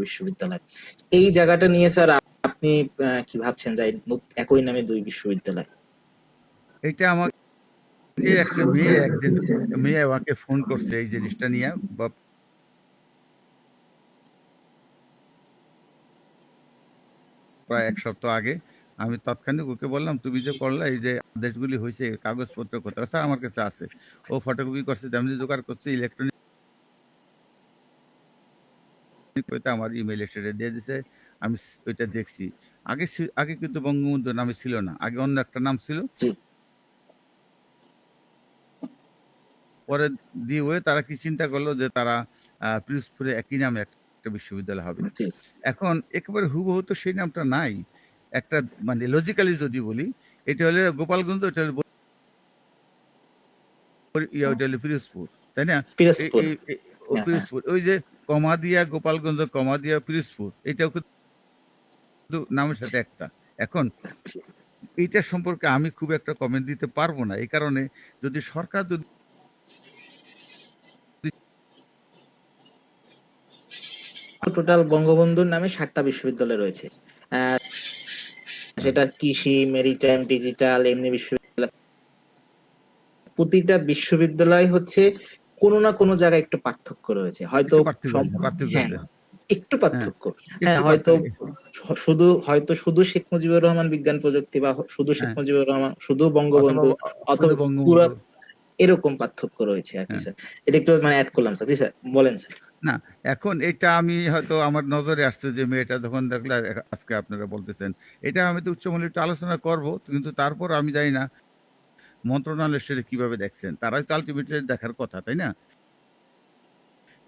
বিশ্ববিদ্যালয়, এই জায়গাটা নিয়ে স্যার আপনি কি ভাবছেন যে একই নামে দুই বিশ্ববিদ্যালয়? এটা আমাকে একটা মেয়ে আমাকে ফোন করছে এই জিনিসটা নিয়ে, প্রায় ১ সপ্তাহ আগে। আমি তৎক্ষণিক ওকে বললাম, তুমি যে করলা এই যে আদেশগুলি হয়েছে কাগজপত্র কোথাও? স্যার আমার কাছে আছে। ও ফটোকপি করছে, তেমনি জোগাড় করছে, ইলেকট্রনিক আমার ইমেল সেটা দিয়ে দিছে। আমি ওইটা দেখছি। আগে কিন্তু বঙ্গবন্ধুর নামে ছিল না, আগে অন্য একটা নাম ছিল। পরে দিয়ে তারা কি চিন্তা করলো যে তারা পিরোজপুরে একই নামে একটা বিশ্ববিদ্যালয় হবে। এখন একেবারে হুবহু তো সেই নামটা নাই। একটা মানে লজিক্যালি যদি বলি, এটা হলে গোপালগঞ্জ, এটা হলে পিরোজপুর, তাই না? পিরোজপুর, ওই যে কমা দিয়া গোপালগঞ্জ, কমা দিয়া পিরোজপুর, এটাও কিন্তু নামের সাথে একটা। এখন এইটা সম্পর্কে আমি খুব একটা কমেন্ট দিতে পারবো না। এই কারণে যদি সরকার যদি টোটাল বঙ্গবন্ধুর নামে 7টা বিশ্ববিদ্যালয় রয়েছে। সেটা কৃষি, মেরিটাইম, ডিজিটাল, এমনি বিশ্ববিদ্যালয়। প্রতিটা বিশ্ববিদ্যালয় হচ্ছে কোনো না কোনো জায়গায় একটু পার্থক্য রয়েছে, হয়তো একটু পার্থক্য। হ্যাঁ, হয়তো শুধু শেখ মুজিবুর রহমান বিজ্ঞান প্রযুক্তি, বা শুধু শেখ মুজিবুর রহমান, শুধু বঙ্গবন্ধু, অথবা পুরো এরকম পার্থক্য রয়েছে আর কি স্যার। এটা একটু মানে অ্যাড করলাম স্যার। জি স্যার, বলেন স্যার। না, এখন এটা আমি হয়তো আমার নজরে আসছে যে মেয়েটা যখন দেখলে আজকে আপনারা বলতেছেন, এটা আমি তো উচ্চমূল্যে একটু আলোচনা করব, কিন্তু তারপর আমি জানি না মন্ত্রণালয় সেটা কিভাবে দেখছেন। তারাই তো আলটিমেটলি দেখার কথা, তাই না?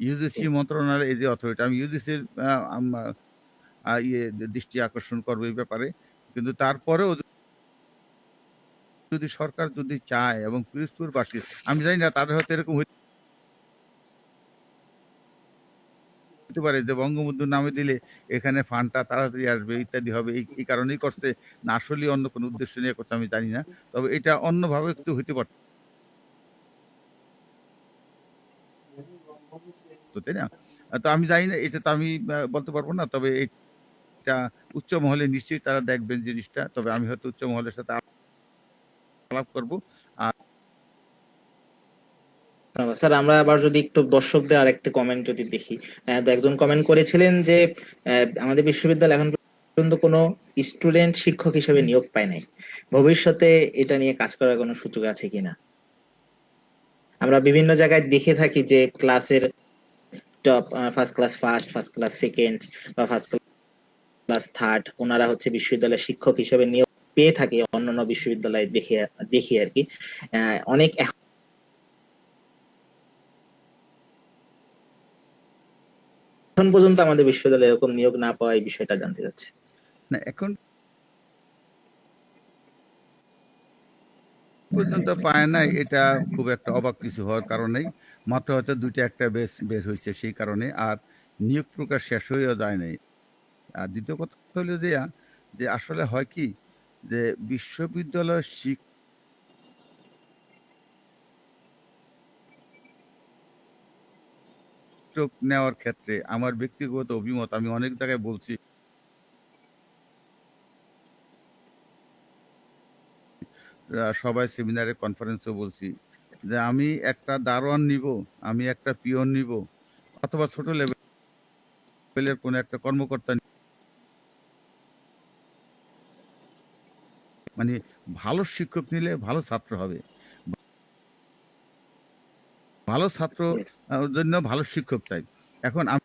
ইউজিসি মন্ত্রণালয় এই যে অথরিটি, আমি ইউজিসির দৃষ্টি আকর্ষণ করবো এই ব্যাপারে। কিন্তু তারপরেও যদি সরকার যদি চায় এবং পিরোজপুরবাসী, আমি জানি না তাদের হয়তো এরকম হতে পারে যে বঙ্গবন্ধুর নামে দিলে এখানে ফান্ডটা তাড়াতাড়ি আসবে, ইত্যাদি হবে, এই কারণেই করছে, না আসলে অন্য কোনো উদ্দেশ্য নিয়ে করছে আমি জানি না। তবে এটা অন্যভাবে একটু হইতে পারত, তাই না? তো আমি জানি না, এটা তো আমি বলতে পারবো না। তবে এটা উচ্চ মহলে নিশ্চয়ই তারা দেখবেন জিনিসটা। তবে আমি হয়তো উচ্চ মহলের সাথে আলাপ করবো। আর স্যার, আমরা আবার যদি একটু দর্শকদের আরেকটা কমেন্ট যদি দেখি, একজন কমেন্ট করেছিলেন যে আমাদের বিশ্ববিদ্যালয় এখন পর্যন্ত কোনো স্টুডেন্ট শিক্ষক হিসেবে নিয়োগ পায় নাই, ভবিষ্যতে এটা নিয়ে কাজ করার কোনো সুযোগ আছে কিনা? আমরা বিভিন্ন জায়গায় দেখে থাকি যে ক্লাসের top, first class first, first class second, বা ফার্স্ট ক্লাস থার্ড, ওনারা হচ্ছে বিশ্ববিদ্যালয়ের শিক্ষক হিসেবে নিয়োগ পেয়ে থাকে অন্যান্য বিশ্ববিদ্যালয়ে দেখি আর কি। অনেক এখন পর্যন্ত আমাদের বিশ্ববিদ্যালয়ে এরকম নিয়োগ না পাওয়া, এই বিষয়টা জানতে চাচ্ছি। না, এখন পর্যন্ত পায় নাই, এটা খুব একটা অবাক কিছু হওয়ার কারণ নেই। মাত্র হয়তো দুইটা একটা বের হয়েছে সেই কারণে, আর নিয়োগ প্রকাশ শেষ হয়েও যায় নাই। আর দ্বিতীয় কথা হলো যে আসলে হয় কি, যে বিশ্ববিদ্যালয় শিক্ষক নেওয়ার ক্ষেত্রে আমার ব্যক্তিগত অভিমত, আমি অনেক জায়গায় বলছি, সবাই সেমিনারে কনফারেন্সেও বলছি, যে আমি একটা দারোয়ান নিব, আমি একটা পিয়ন নিব, অথবা ছোট লেভেলের কোনো একটা কর্মকর্তা, মানে ভালো শিক্ষক নিলে ভালো ছাত্র হবে, ভালো ছাত্র জন্য ভালো শিক্ষক চাই। এখন আমি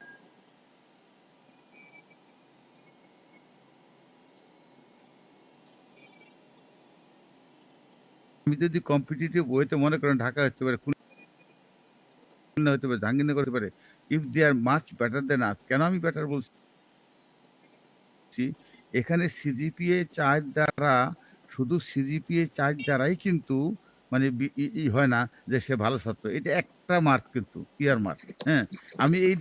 যদি কম্পিটিটিভ ওয়েতে মনে করেন ঢাকা হতে পারে, খুলনা হতে পারে, জাহাঙ্গীরনগর হতে পারে, if they are much better than us, কেন আমি বেটার বলছি, এখানে সিজিপিএ 4 দ্বারা, শুধু সিজিপিএ 4 দ্বারাই কিন্তু মানে হয় না যে সে ভালো ছাত্র, এটা একটা মার্ক, কিন্তু ইয়ার মার্ক। হ্যাঁ, আমি এই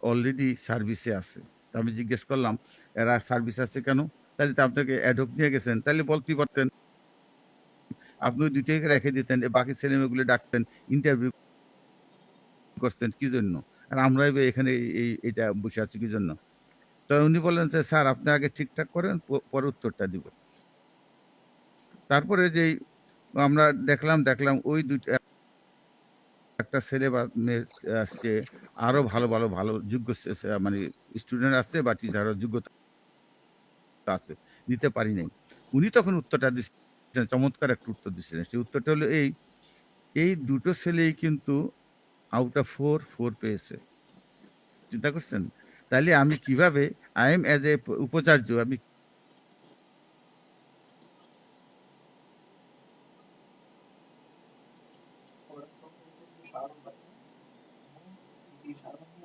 অলরেডি সার্ভিসে আছে। তো আমি জিজ্ঞেস করলাম এরা সার্ভিস আছে কেন, তাহলে তো আপনাকে অ্যাডপ নিয়ে গেছেন, তাহলে বলতেই পারতেন, আপনি দুইটাকে রেখে দিতেন, বাকি ছেলেমেয়েগুলো ডাকতেন, ইন্টারভিউ করছেন কি জন্য, আর আমরাই এখানে এটা বসে আছি কি জন্য। তো উনি বললেন যে স্যার আপনি আগে ঠিকঠাক করেন, পরে উত্তরটা দিব। তারপরে যেই আমরা দেখলাম ওই দুইটা, একটা ছেলে বা মেয়ে আসছে, আরো ভালো যোগ্য মানে স্টুডেন্ট আছে বা টিচারও যোগ্যতা আছে, দিতে পারি নাই। উনি তখন উত্তরটা দিচ্ছেন, চমৎকার একটা উত্তর দিচ্ছিলেন। সেই উত্তরটা হলো এই দুটো ছেলেই কিন্তু আউট অফ 4 পেয়েছে। চিন্তা করছেন? তাহলে আমি কিভাবে, আই এম অ্যাজ এ উপাচার্য, আমি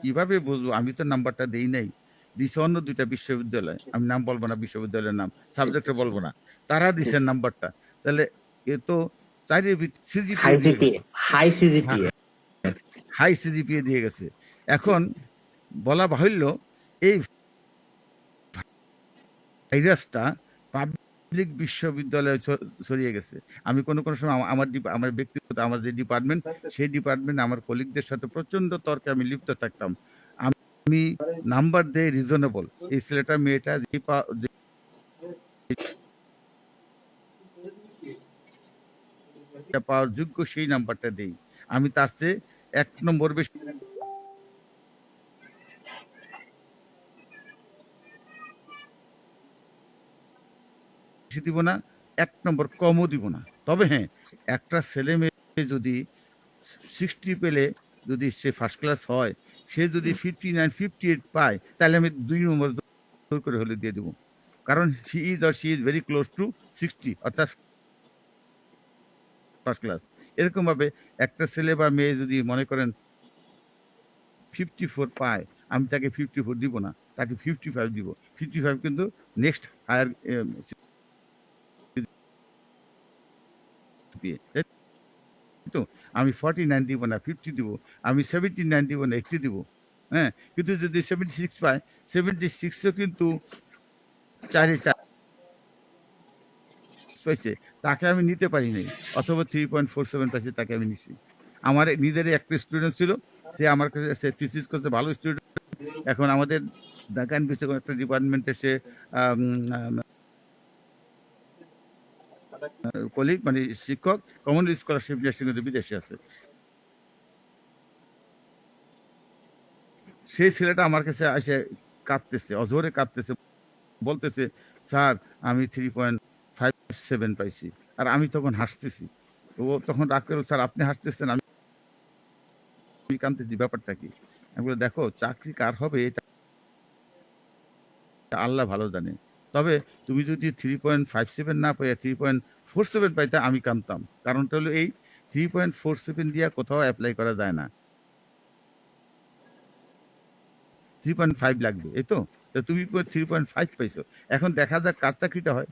কিভাবে বুঝবো? আমি তো নাম্বারটা দেই নাই, দিছে অন্য দুইটা বিশ্ববিদ্যালয়, আমি নাম বলবো না, বিশ্ববিদ্যালয়ের নাম, সাবজেক্টে বলবো না, তারা দিছেন নাম্বারটা। তাহলে এ তো চাইলে সিজিপিএ দিয়ে গেছে, হাই সিজিপিএ হাই সিজিপিএ দিয়ে গেছে। এখন বলা বাহুল্য, এই ভাইরাসটা পাবলিক বিশ্ববিদ্যালয়ে ছড়িয়ে গেছে। আমি কোনো সময় আমার ব্যক্তিগত, আমার যে ডিপার্টমেন্ট, সেই ডিপার্টমেন্টে আমার কলিগদের সাথে প্রচন্ড তর্কে আমি লিপ্ত থাকতাম। আমি নাম্বার দেই রিজনেবল, এই ছেলেটা মেয়েটা পাওয়ার যোগ্য সেই নাম্বারটা দেই, আমি তার চেয়ে 1 নম্বর বেশি দিব না, 1 নম্বর কমও দিব না। তবে হ্যাঁ, একটা ছেলে মেয়ে যদি 60 পেলে, যদি সে ফার্স্ট ক্লাস হয়, সে যদি 59 58 পায়, তাহলে আমি 2 নম্বর জোর করে হলে দিয়ে দেবো, কারণ she is very close two 60, অর্থাৎ ফার্স্ট ক্লাস। এরকম ভাবে একটা ছেলে বা মেয়ে যদি মনে করেন 54 পায়, আমি তাকে 54 দিব না, তাকে 55 দিব। 55 কিন্তু নেক্সট হায়ার তো আমি 49 দিব না, 50 দিব, আমি 79 দিব না, 80 দিব। হ্যাঁ, কিন্তু যদি 76 পায়, 76ও কিন্তু 4 পাইছে, তাকে আমি নিতে পারি নাই, অথবা 3.47 পাইছে, তাকে আমি নিছি। আমার নিজেরই একটা স্টুডেন্ট ছিল, সে আমার কাছে, সে থিসিস করছে, ভালো স্টুডেন্ট। এখন আমাদের ঢাকা ইউনিভার্সিটির কোনো একটা ডিপার্টমেন্টে সে কলিগ, মানে শিক্ষক, কমন স্কলারশিপ নিয়ে সে কিন্তু বিদেশে আছে। সেই ছেলেটা আমার কাছে এসে কাঁদতেছে, অঝরে কাঁদতেছে, বলতেছে স্যার আমি 3.57 পাইছি। আর আমি তখন হাসতেছি। ও তখন রাগ করে, স্যার আপনি হাসতেছেন, আমি কাঁদতেছি, ব্যাপারটা কি? আমি বলি দেখো, চাকরি কার হবে এটা আল্লাহ ভালো জানে। তবে তুমি যদি 3.57 না পাইয়া 3.47 পাইতা আমি কানতাম। কারণটা হলো এই 3.47 দিয়া কোথাও এপ্লাই করা যায় না। 3.5 লাগবে। এই তো? তো তুমি 3.5 পাইছো। এখন দেখা যাক কার চাকরিটা হয়।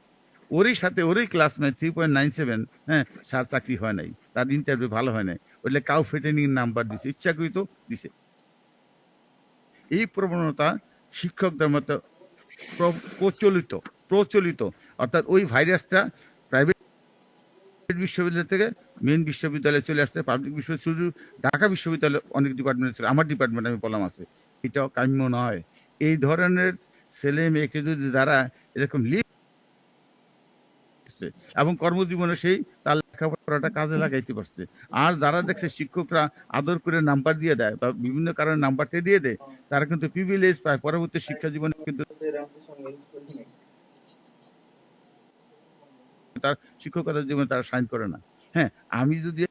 ওরই সাথে ওরই ক্লাসমেট 3.97, হ্যাঁ? তার চাকরি হয় নাই। তার ইন্টারভিউ ভালো হয় নাই। বললে কাউ ফেটেনিং নাম্বার দিছে। ইচ্ছাকৃত দিছে। এই প্রবণতা শিক্ষকদের মধ্যে প্রচলিত প্রচলিত। অর্থাৎ ওই ভাইরাসটা প্রাইভেট বিশ্ববিদ্যালয় থেকে মেইন বিশ্ববিদ্যালয়ে চলে আসছে। পাবলিক বিশ্ববিদ্যালয় শুধু ঢাকা বিশ্ববিদ্যালয়ে অনেক ডিপার্টমেন্ট ছিল। আমার ডিপার্টমেন্ট আমি বললাম আছে। এটাও কাম্য নয়। এই ধরনের ছেলে মেয়েকে যদি তারা এরকম লিখছে এবং কর্মজীবনে সেই তার লেখাপড়াটা কাজে লাগাইতে পারছে। আর যারা দেখছে শিক্ষকরা আদর করে নাম্বার দিয়ে দেয় বা বিভিন্ন কারণে নাম্বারটা দিয়ে দেয়, তারা কিন্তু প্রিভিলেজ পায়। পরবর্তী শিক্ষা জীবনে কিন্তু তার শিক্ষকতার জীবনে তারা সাইন করে না। হ্যাঁ, আমি যদি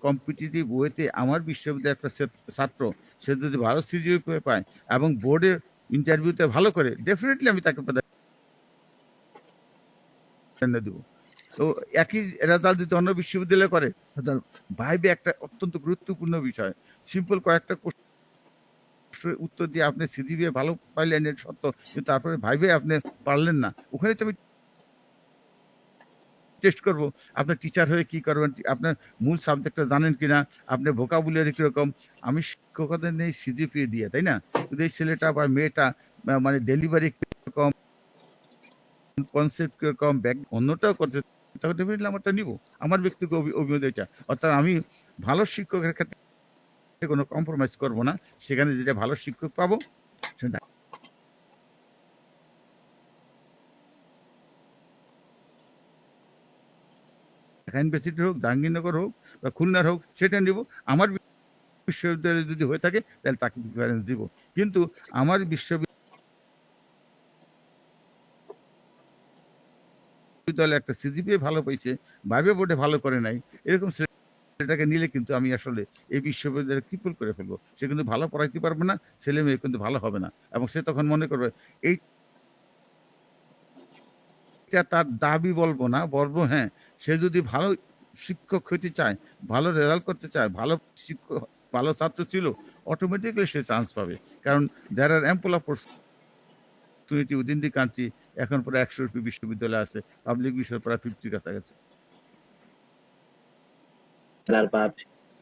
কম্পিটিটিভ ওয়েতে আমার বিশ্ববিদ্যালয়ের একটা ছাত্র সে যদি ভালো সিজিপিএ পায় এবং বোর্ডে ইন্টারভিউতে ভালো করে, ডেফিনেটলি আমি তাকে প্রাধান্য দেব। তো একই রেজাল্ট যদি অন্য বিশ্ববিদ্যালয়ে করে, ভাইবে একটা অত্যন্ত গুরুত্বপূর্ণ বিষয়। সিম্পল কয়েকটা প্রশ্নের উত্তর দিয়ে আপনি সিজিপিএ ভালো পাইলেন এর সত্য, কিন্তু তারপরে ভাইবে আপনি পারলেন না। ওখানে তো আমি টেস্ট করব আপনার টিচার হয়ে কি করবেন, আপনার মূল সাবজেক্টটা জানেন কিনা, আপনার ভোকাবুলারি কিরকম। আমি শিক্ষকতা নেই সিজিপিএ দিয়ে, তাই না? কিন্তু এই ছেলেটা বা মেয়েটা মানে ডেলিভারি কিরকম, কনসেপ্ট কিরকম, ব্যাক অন্যটাও করছে, তখন ডেফিনেটলি আমারটা নিব। আমার ব্যক্তিগত অভিমত এটা। অর্থাৎ আমি ভালো শিক্ষকের ক্ষেত্রে কোনো কম্প্রোমাইজ করব না। সেখানে যেটা ভালো শিক্ষক পাবো সেটা ঢাকা ইউনিভার্সিটির হোক, জাহাঙ্গীরনগর হোক বা খুলনার হোক, সেটা নিব। আমার বিশ্ববিদ্যালয়ে যদি হয়ে থাকে তাহলে তাকে প্রিফারেন্স দিব। কিন্তু আমার বিশ্ববিদ্যালয়ে একটা সিজিপিএ ভালো পাইছে, ভাইবে বোর্ডে ভালো করে নাই, এরকম ছেলেটাকে নিলে কিন্তু আমি আসলে এই বিশ্ববিদ্যালয়ে ক্রিপল করে ফেলবো। সে কিন্তু ভালো পড়াইতে পারবে না, ছেলে মেয়ে কিন্তু ভালো হবে না। এবং সে তখন মনে করবে এইটা তার দাবি বলবো না, বলবো হ্যাঁ, সে যদি ভালো শিক্ষক হইতে চায়, ভালো রেজাল্ট করতে চায়, ভালো শিক্ষক, ভালো ছাত্র ছিল, অটোমেটিক্যালি সে চান্স পাবে। কারণ there are ample opportunity within the country. এখন প্রায় 100 বিশ্ববিদ্যালয় আছে, পাবলিক বিশ্ববিদ্যালয় প্রায় 50 কাছাকাছি। বা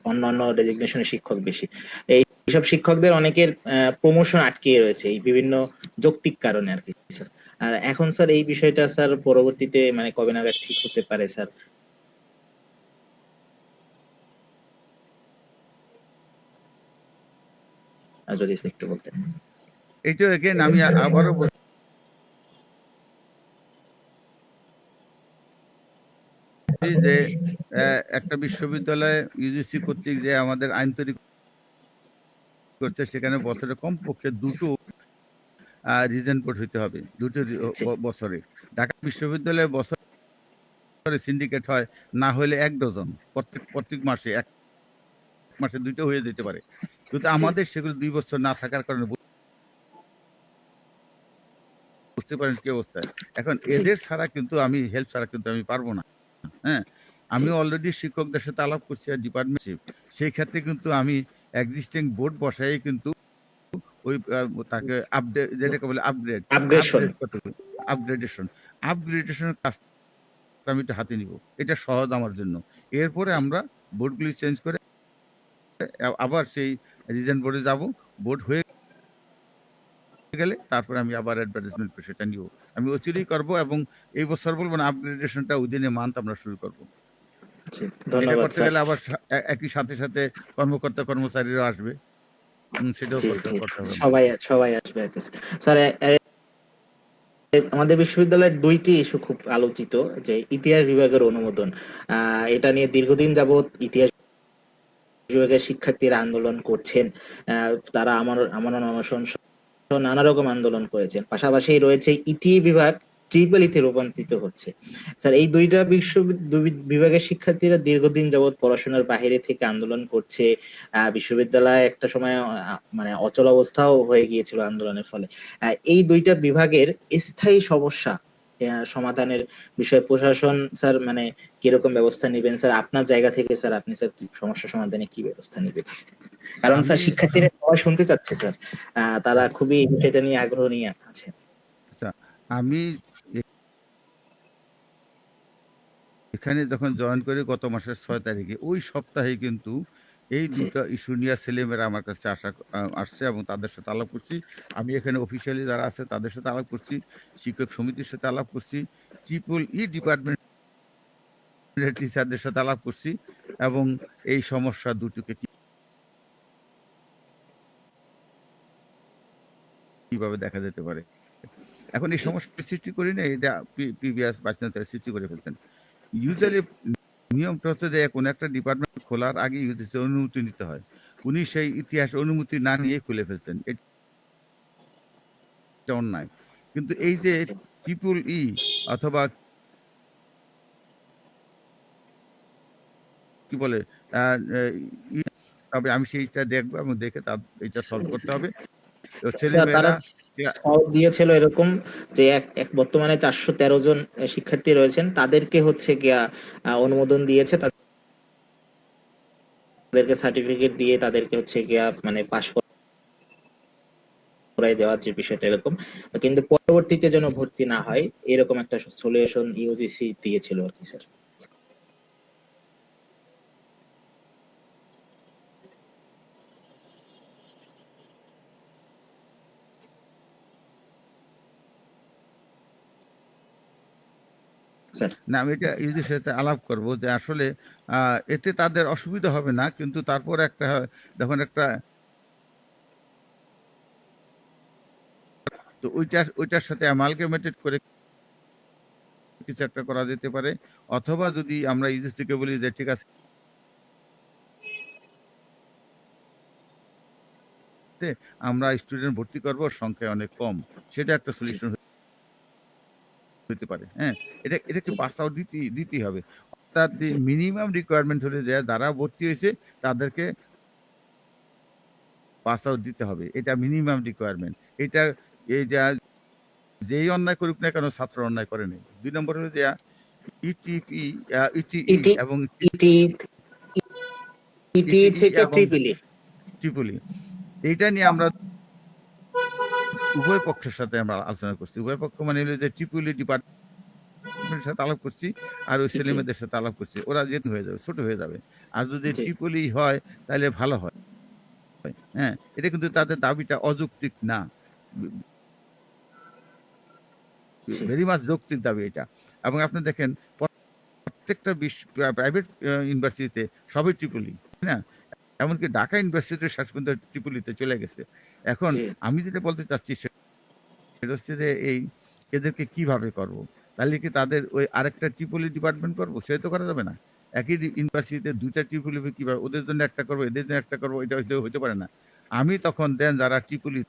অন্যান্য ডেজিগনেশনের শিক্ষক বেশি। এইসব শিক্ষকদের অনেকের প্রমোশন আটকে রয়েছে এই বিভিন্ন যৌক্তিক কারণে আর কি স্যার। আর এখন স্যার এই বিষয়টা স্যার পরবর্তীতে মানে কবে নাগাদ ঠিক হতে পারে স্যার, যদি একটু বলতেন। এইটা এগেন আমি আবারও বলছি যে একটা বিশ্ববিদ্যালয়ে ইউজিসি কর্তৃক যে আমাদের আইন তৈরি করছে, সেখানে বছরে কমপক্ষে 2টো রিজেন্ট বোর্ড হইতে হবে, 2টো বছরে। ঢাকা বিশ্ববিদ্যালয়ে বছরে সিন্ডিকেট হয় না হলে 1 ডজন, প্রত্যেক মাসে 1 মাসে 2টো হয়ে যেতে পারে। কিন্তু আমাদের সেগুলো 2 বছর না থাকার কারণে বুঝতে পারেন কি অবস্থা। এখন এদের ছাড়া কিন্তু আমি হেল্প ছাড়া কিন্তু আমি পারবো না। হ্যাঁ, আমি অলরেডি শিক্ষকদের সাথে আলাপ করছি আর ডিপার্টমেন্টশিপ। সেই ক্ষেত্রে কিন্তু আমি এক্সিস্টিং বোর্ড বসাই কিন্তু ওই তাকে আপডেট, যেটাকে বলে আপগ্রেডেশন। আপগ্রেডেশনের কাজটা আমি একটু হাতে নিব। এটা সহজ আমার জন্য। এরপরে আমরা বোর্ডগুলি চেঞ্জ করে আবার সেই রিজেন্ট বোর্ডে যাব। বোর্ড হয়ে গেলে তারপরে আমি আবার অ্যাডভার্টাইজমেন্ট করে সেটা নিব। আমি অচিরেই করব এবং এই বছর বলবো না, আপগ্রেডেশনটা উইদিন এ মান্থ আমরা শুরু করব। এটা ধন্যবাদ করতে স্যার। গেলে আবার একই সাথে কর্মকর্তা কর্মচারীরাও আসবে। সেটাও করতে হবে আমাদের। সবাই আসবে আর কি স্যার। আমাদের বিশ্ববিদ্যালয়ের 2টি ইস্যু খুব আলোচিত, যে ইতিহাস বিভাগের অনুমোদন। এটা নিয়ে দীর্ঘদিন যাবৎ ইতিহাস বিভাগের শিক্ষার্থীরা আন্দোলন করছেন। তারা আমার অনশন সহ নানা রকম আন্দোলন করেছেন। পাশাপাশি রয়েছে ইটি বিভাগ ট্রিপল ইতে রূপান্তরিত হচ্ছে। স্যার এই দুইটা বিভাগের শিক্ষার্থীরা দীর্ঘদিন যাবৎ পড়াশোনার বাইরে থেকে আন্দোলন করছে। বিশ্ববিদ্যালয় একটা সময় মানে অচল অবস্থাও হয়ে গিয়েছিল আন্দোলনের ফলে। এই দুইটা বিভাগের স্থায়ী সমস্যা সমাধানের বিষয়ে প্রশাসন স্যার মানে কিরকম ব্যবস্থা নেবেন স্যার আপনার জায়গা থেকে স্যার, আপনি স্যার সমস্যা সমাধানে কি ব্যবস্থা নেবেন? কারণ স্যার আমি শিক্ষার্থীরা সবাই শুনতে চাচ্ছে স্যার, তারা খুবই সেটা নিয়ে আগ্রহ নিয়ে আছে। আচ্ছা, আমি এখানে যখন জয়েন করি গত মাসের 6 তারিখে, ওই সপ্তাহে কিন্তু এই জি, দুটো ইস্যু নিয়ে ছেলেমেয়েরা আমার কাছে আসছে এবং তাদের সাথে আলাপ করছি। আমি এখানে অফিসিয়ালি যারা আছে তাদের সাথে আলাপ করছি, শিক্ষক সমিতির সাথে আলাপ করছি, ট্রিপল ই ডিপার্টমেন্টের টিচারদের সাথে আলাপ করছি এবং এই সমস্যা দুটোকে কিভাবে দেখা যেতে পারে। এখন এই জি, সমস্যা সৃষ্টি করি না, এটা প্রিভিয়াস ভাইস চ্যান্সেলর সৃষ্টি করে ফেলছেন। জি, ইউজুয়ালি নিয়মটা হচ্ছে যে কোনো একটা ডিপার্টমেন্ট খোলার আগে ইউজিসি অনুমতি নিতে হয়। উনি সেই ইতিহাস অনুমতি না নিয়ে খুলে ফেলছেন, এটা অন্যায়। কিন্তু এই যে জি। ট্রিপল ই অথবা কি বলে আহ, ই, তবে আমি সেইটা দেখবো এবং দেখে তার এটা সলভ করতে হবে। তো ছেলে স্যার তারা মেয়েরা সব দিয়েছিল এরকম যে এক এক বর্তমানে 413 জন শিক্ষার্থী রয়েছেন, তাদেরকে হচ্ছে গিয়া অনুমোদন দিয়েছে, তাদেরকে সার্টিফিকেট দিয়ে তাদেরকে হচ্ছে গিয়া মানে পাশ করাই দেওয়ার যে বিষয়টা এরকম, কিন্তু পরবর্তীতে যেন ভর্তি না হয় এরকম একটা সলিউশন ইউজিসি দিয়েছিল আর কি স্যার। স্যার না, আমি এটা ইউজির সাথে আলাপ করব যে আসলে এতে তাদের অসুবিধা হবে না, কিন্তু তারপর একটা যখন একটা তো ওইটার সাথে অ্যামালগামেটেড করে কিছু একটা করা যেতে পারে, অথবা যদি আমরা ইউজিস থেকে বলি যে ঠিক আছে আমরা স্টুডেন্ট ভর্তি করব, সংখ্যা অনেক কম, সেটা একটা জি, সলিউশন হতে পারে। হ্যাঁ, এটাকে জি, পাস আউট দিতেই হবে। অর্থাৎ জি, মিনিমাম রিকোয়ারমেন্ট হলে যে যারা ভর্তি হয়েছে তাদেরকে পাস আউট দিতে হবে, এটা মিনিমাম রিকোয়ারমেন্ট। এটা এই যা যেই অন্যায় করুক না কেন ছাত্র অন্যায় করে নেই। 2 নম্বর হলো যে ইটিপি ইটিই ইটি এবং ইটি ইটি ইটিই থেকে এবং ট্রিপল ই। ট্রিপলি, এইটা নিয়ে আমরা উভয় পক্ষের সাথে আমরা আলোচনা করছি। উভয় পক্ষ মানে হলো যে ট্রিপলি ডিপার্টমেন্টের সাথে আলাপ করছি আর ওই জি, ছেলেমেয়েদের সাথে আলাপ করছি। ওরা যেহেতু হয়ে যাবে, ছোট হয়ে যাবে। আর যদি জি, ট্রিপলি হয় তাহলে ভালো হয়। হ্যাঁ, এটা কিন্তু তাদের দাবিটা অযৌক্তিক না। জি, ভেরি মাচ যৌক্তিক দাবি এটা। এবং আপনি দেখেন প্রত্যেকটা প্রাইভেট ইউনিভার্সিটিতে সবই ট্রিপলি, তাই না? এমনকি ঢাকা ইউনিভার্সিটির শেষ পর্যন্ত ট্রিপলিতে চলে গেছে। এখন জি, আমি যেটা বলতে চাচ্ছি সেটা হচ্ছে যে এদেরকে কিভাবে করব? তাহলে কি তাদের ওই আরেকটা ট্রিপলি ডিপার্টমেন্ট করব? সেটা তো করা যাবে না। একই ইউনিভার্সিটিতে ২টা ট্রিপলি কিভাবে, ওদের জন্য একটা করব, এদের জন্য একটা করব, এটা হইতে পারে না। আমি তখন দেন যারা ট্রিপলি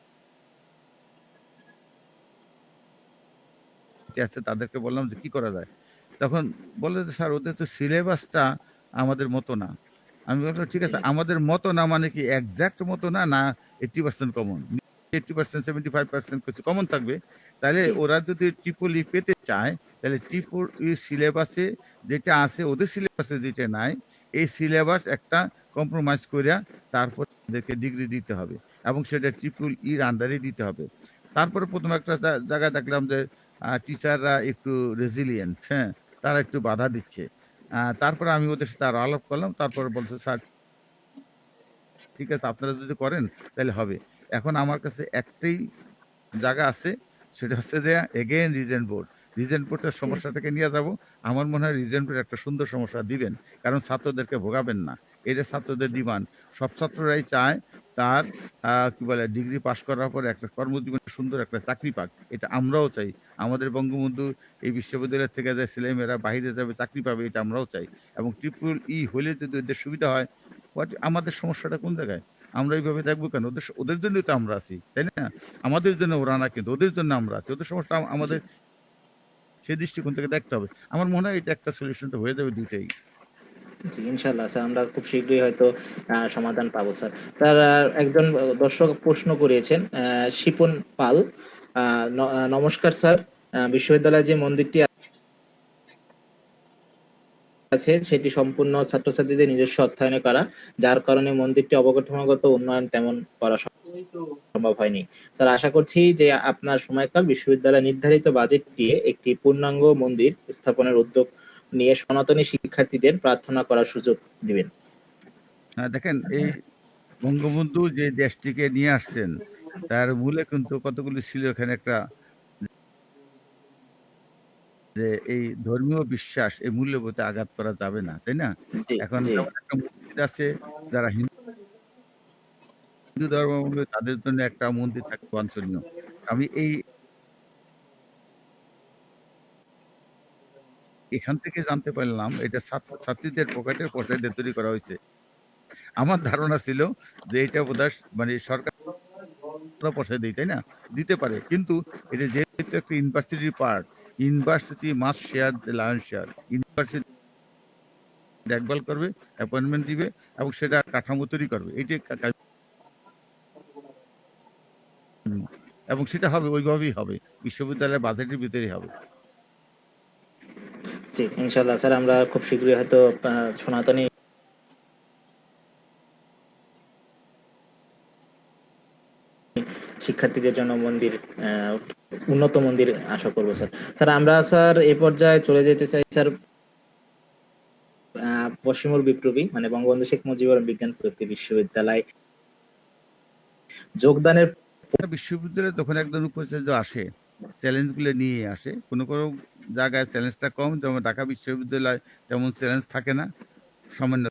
আছে তাদেরকে বললাম যে কি করা যায়? তখন বলল যে স্যার ওদের তো সিলেবাসটা আমাদের মতো না। আমি বললাম ঠিক জি, আছে, আমাদের মতো না মানে কি এক্সাক্ট মতো না, না 80% কমন? 80% 75% কিছু কমন থাকবে। তাহলে জি, ওরা যদি ট্রিপল ই পেতে চায় তাহলে ট্রিপল ই সিলেবাসে যেটা আছে, ওদের সিলেবাসে যেটা নাই, এই সিলেবাস একটা কম্প্রোমাইজ কইরা তারপর ওদেরকে ডিগ্রি দিতে হবে এবং সেটা ট্রিপল ইর আন্ডারে দিতে হবে। তারপরে ১ম একটা জায়গায় দেখলাম যে টিচাররা একটু রেজিলিয়েন্ট, হ্যাঁ? তারা একটু বাধা দিচ্ছে। তারপরে আমি ওদের সাথে আরো আলাপ করলাম। তারপরে বলছে, "স্যার ঠিক আছে, আপনারা যদি করেন তাহলে হবে।" এখন আমার কাছে একটাই জায়গা আছে, সেটা হচ্ছে যে এগেইন রিজেন্ট বোর্ড। রিজেন্ট বোর্ডের জি, সমস্যাটাকে নিয়ে যাব। আমার মনে হয় রিজেন্ট বোর্ড একটা সুন্দর সমস্যা দিবেন। কারণ ছাত্রদেরকে ভোগাবেন না। এটা ছাত্রদের ডিমান্ড। সব ছাত্ররাই চায় তার কি বলে ডিগ্রি পাস করার পরে একটা কর্মজীবনে সুন্দর একটা চাকরি পাক। এটা আমরাও চাই। আমাদের বঙ্গবন্ধু এই বিশ্ববিদ্যালয় থেকে যে ছেলেমেয়েরা বাহিরে যাবে, চাকরি পাবে, এটা আমরাও চাই। এবং ট্রিপল ই হলে যদি ওদের সুবিধা হয়, আমাদের সমস্যাটা কোন জায়গায়? আমরা এইভাবে দেখবো কেন? ওদের ওদের জন্যই তো আমরা আছি, তাই না? আমাদের জন্য ওরা না, কিন্তু ওদের জন্য আমরা আছি। ওদের সমস্যা জি, আমাদের সেই দৃষ্টিকোণ থেকে দেখতে হবে। আমার মনে হয় এটা একটা সলিউশনটা হয়ে যাবে ২ টাই। জি, ইনশাআল্লাহ স্যার আমরা খুব শীঘ্রই হয়তো সমাধান পাবো স্যার। স্যার একজন দর্শক প্রশ্ন করিয়েছেন শিপন পাল। আ নমস্কার স্যার। বিশ্ববিদ্যালয়ে যে মন্দিরটি আছে সেটি সম্পূর্ণ ছাত্রছাত্রীদের নিজস্ব অর্থায়নে করা। যার কারণে মন্দিরটি অবকাঠামোগত উন্নয়ন তেমন করা সম্ভব হয়নি। স্যার আশা করছি যে আপনার সময়কাল বিশ্ববিদ্যালয় নির্ধারিত বাজেট দিয়ে একটি পূর্ণাঙ্গ মন্দির স্থাপনের উদ্যোগ নিয়ে সনাতনী শিক্ষার্থীদের প্রার্থনা করার সুযোগ দিবেন। দেখেন এই বঙ্গবন্ধু যে দেশটিকে নিয়ে আসছেন, তার মূলে কিন্তু কতগুলি ছিল এখানে একটা যে এই ধর্মীয় বিশ্বাস, এই মূল্যবোধে আঘাত করা যাবে না, তাই না? জি, এখন জি। যেমন একটা মসজিদ আছে, যারা হিন্দু ধর্মাবলম্বী তাদের জন্য একটা মন্দির থাকা বাঞ্ছনীয়। আমি এখান থেকে জানতে পারলাম এটা ছাত্রছাত্রীদের পকেটের পয়সা দিয়ে তৈরি করা হইছে। আমার ধারণা ছিল যে এটা বোধহয় মানে সরকার পয়সা দেয়, তাই না? দিতে পারে। কিন্তু এটা যেহেতু একটা ইউনিভার্সিটির part, university must share the Lions share. University দেখভাল করবে, অ্যাপয়েন্টমেন্ট দিবে এবং সেটা কাঠামো তৈরি করবে। এইটাই কাম্য এবং সেটা হবে ওইভাবেই হবে। বিশ্ববিদ্যালয়ের বাজেটের ভিতরেই হবে। জি, ইনশাআল্লাহ স্যার আমরা খুব শীঘ্রই হয়তো আ সনাতনী শিক্ষার্থীদের জন্য মন্দির আ উন্নত মন্দির আশা করব স্যার। স্যার আমরা স্যার এ পর্যায়ে চলে যেতে চাই স্যার পশ্চিমবঙ্গ বিপ্লবী মানে বঙ্গবন্ধু শেখ মুজিবুর বিজ্ঞান প্রযুক্তি বিশ্ববিদ্যালয় যোগদানের একটা বিশ্ববিদ্যালয়ে যখন একজন উপাচার্য আসে, চ্যালেঞ্জ গুলো নিয়ে আসে। কোনো জায়গায় চ্যালেঞ্জটা কম, যেমন ঢাকা বিশ্ববিদ্যালয় তেমন চ্যালেঞ্জ থাকে না। সামান্য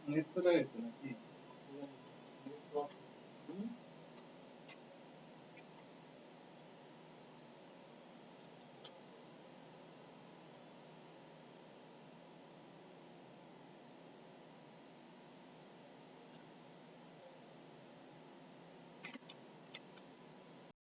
নেট চলে গেছে নাকি?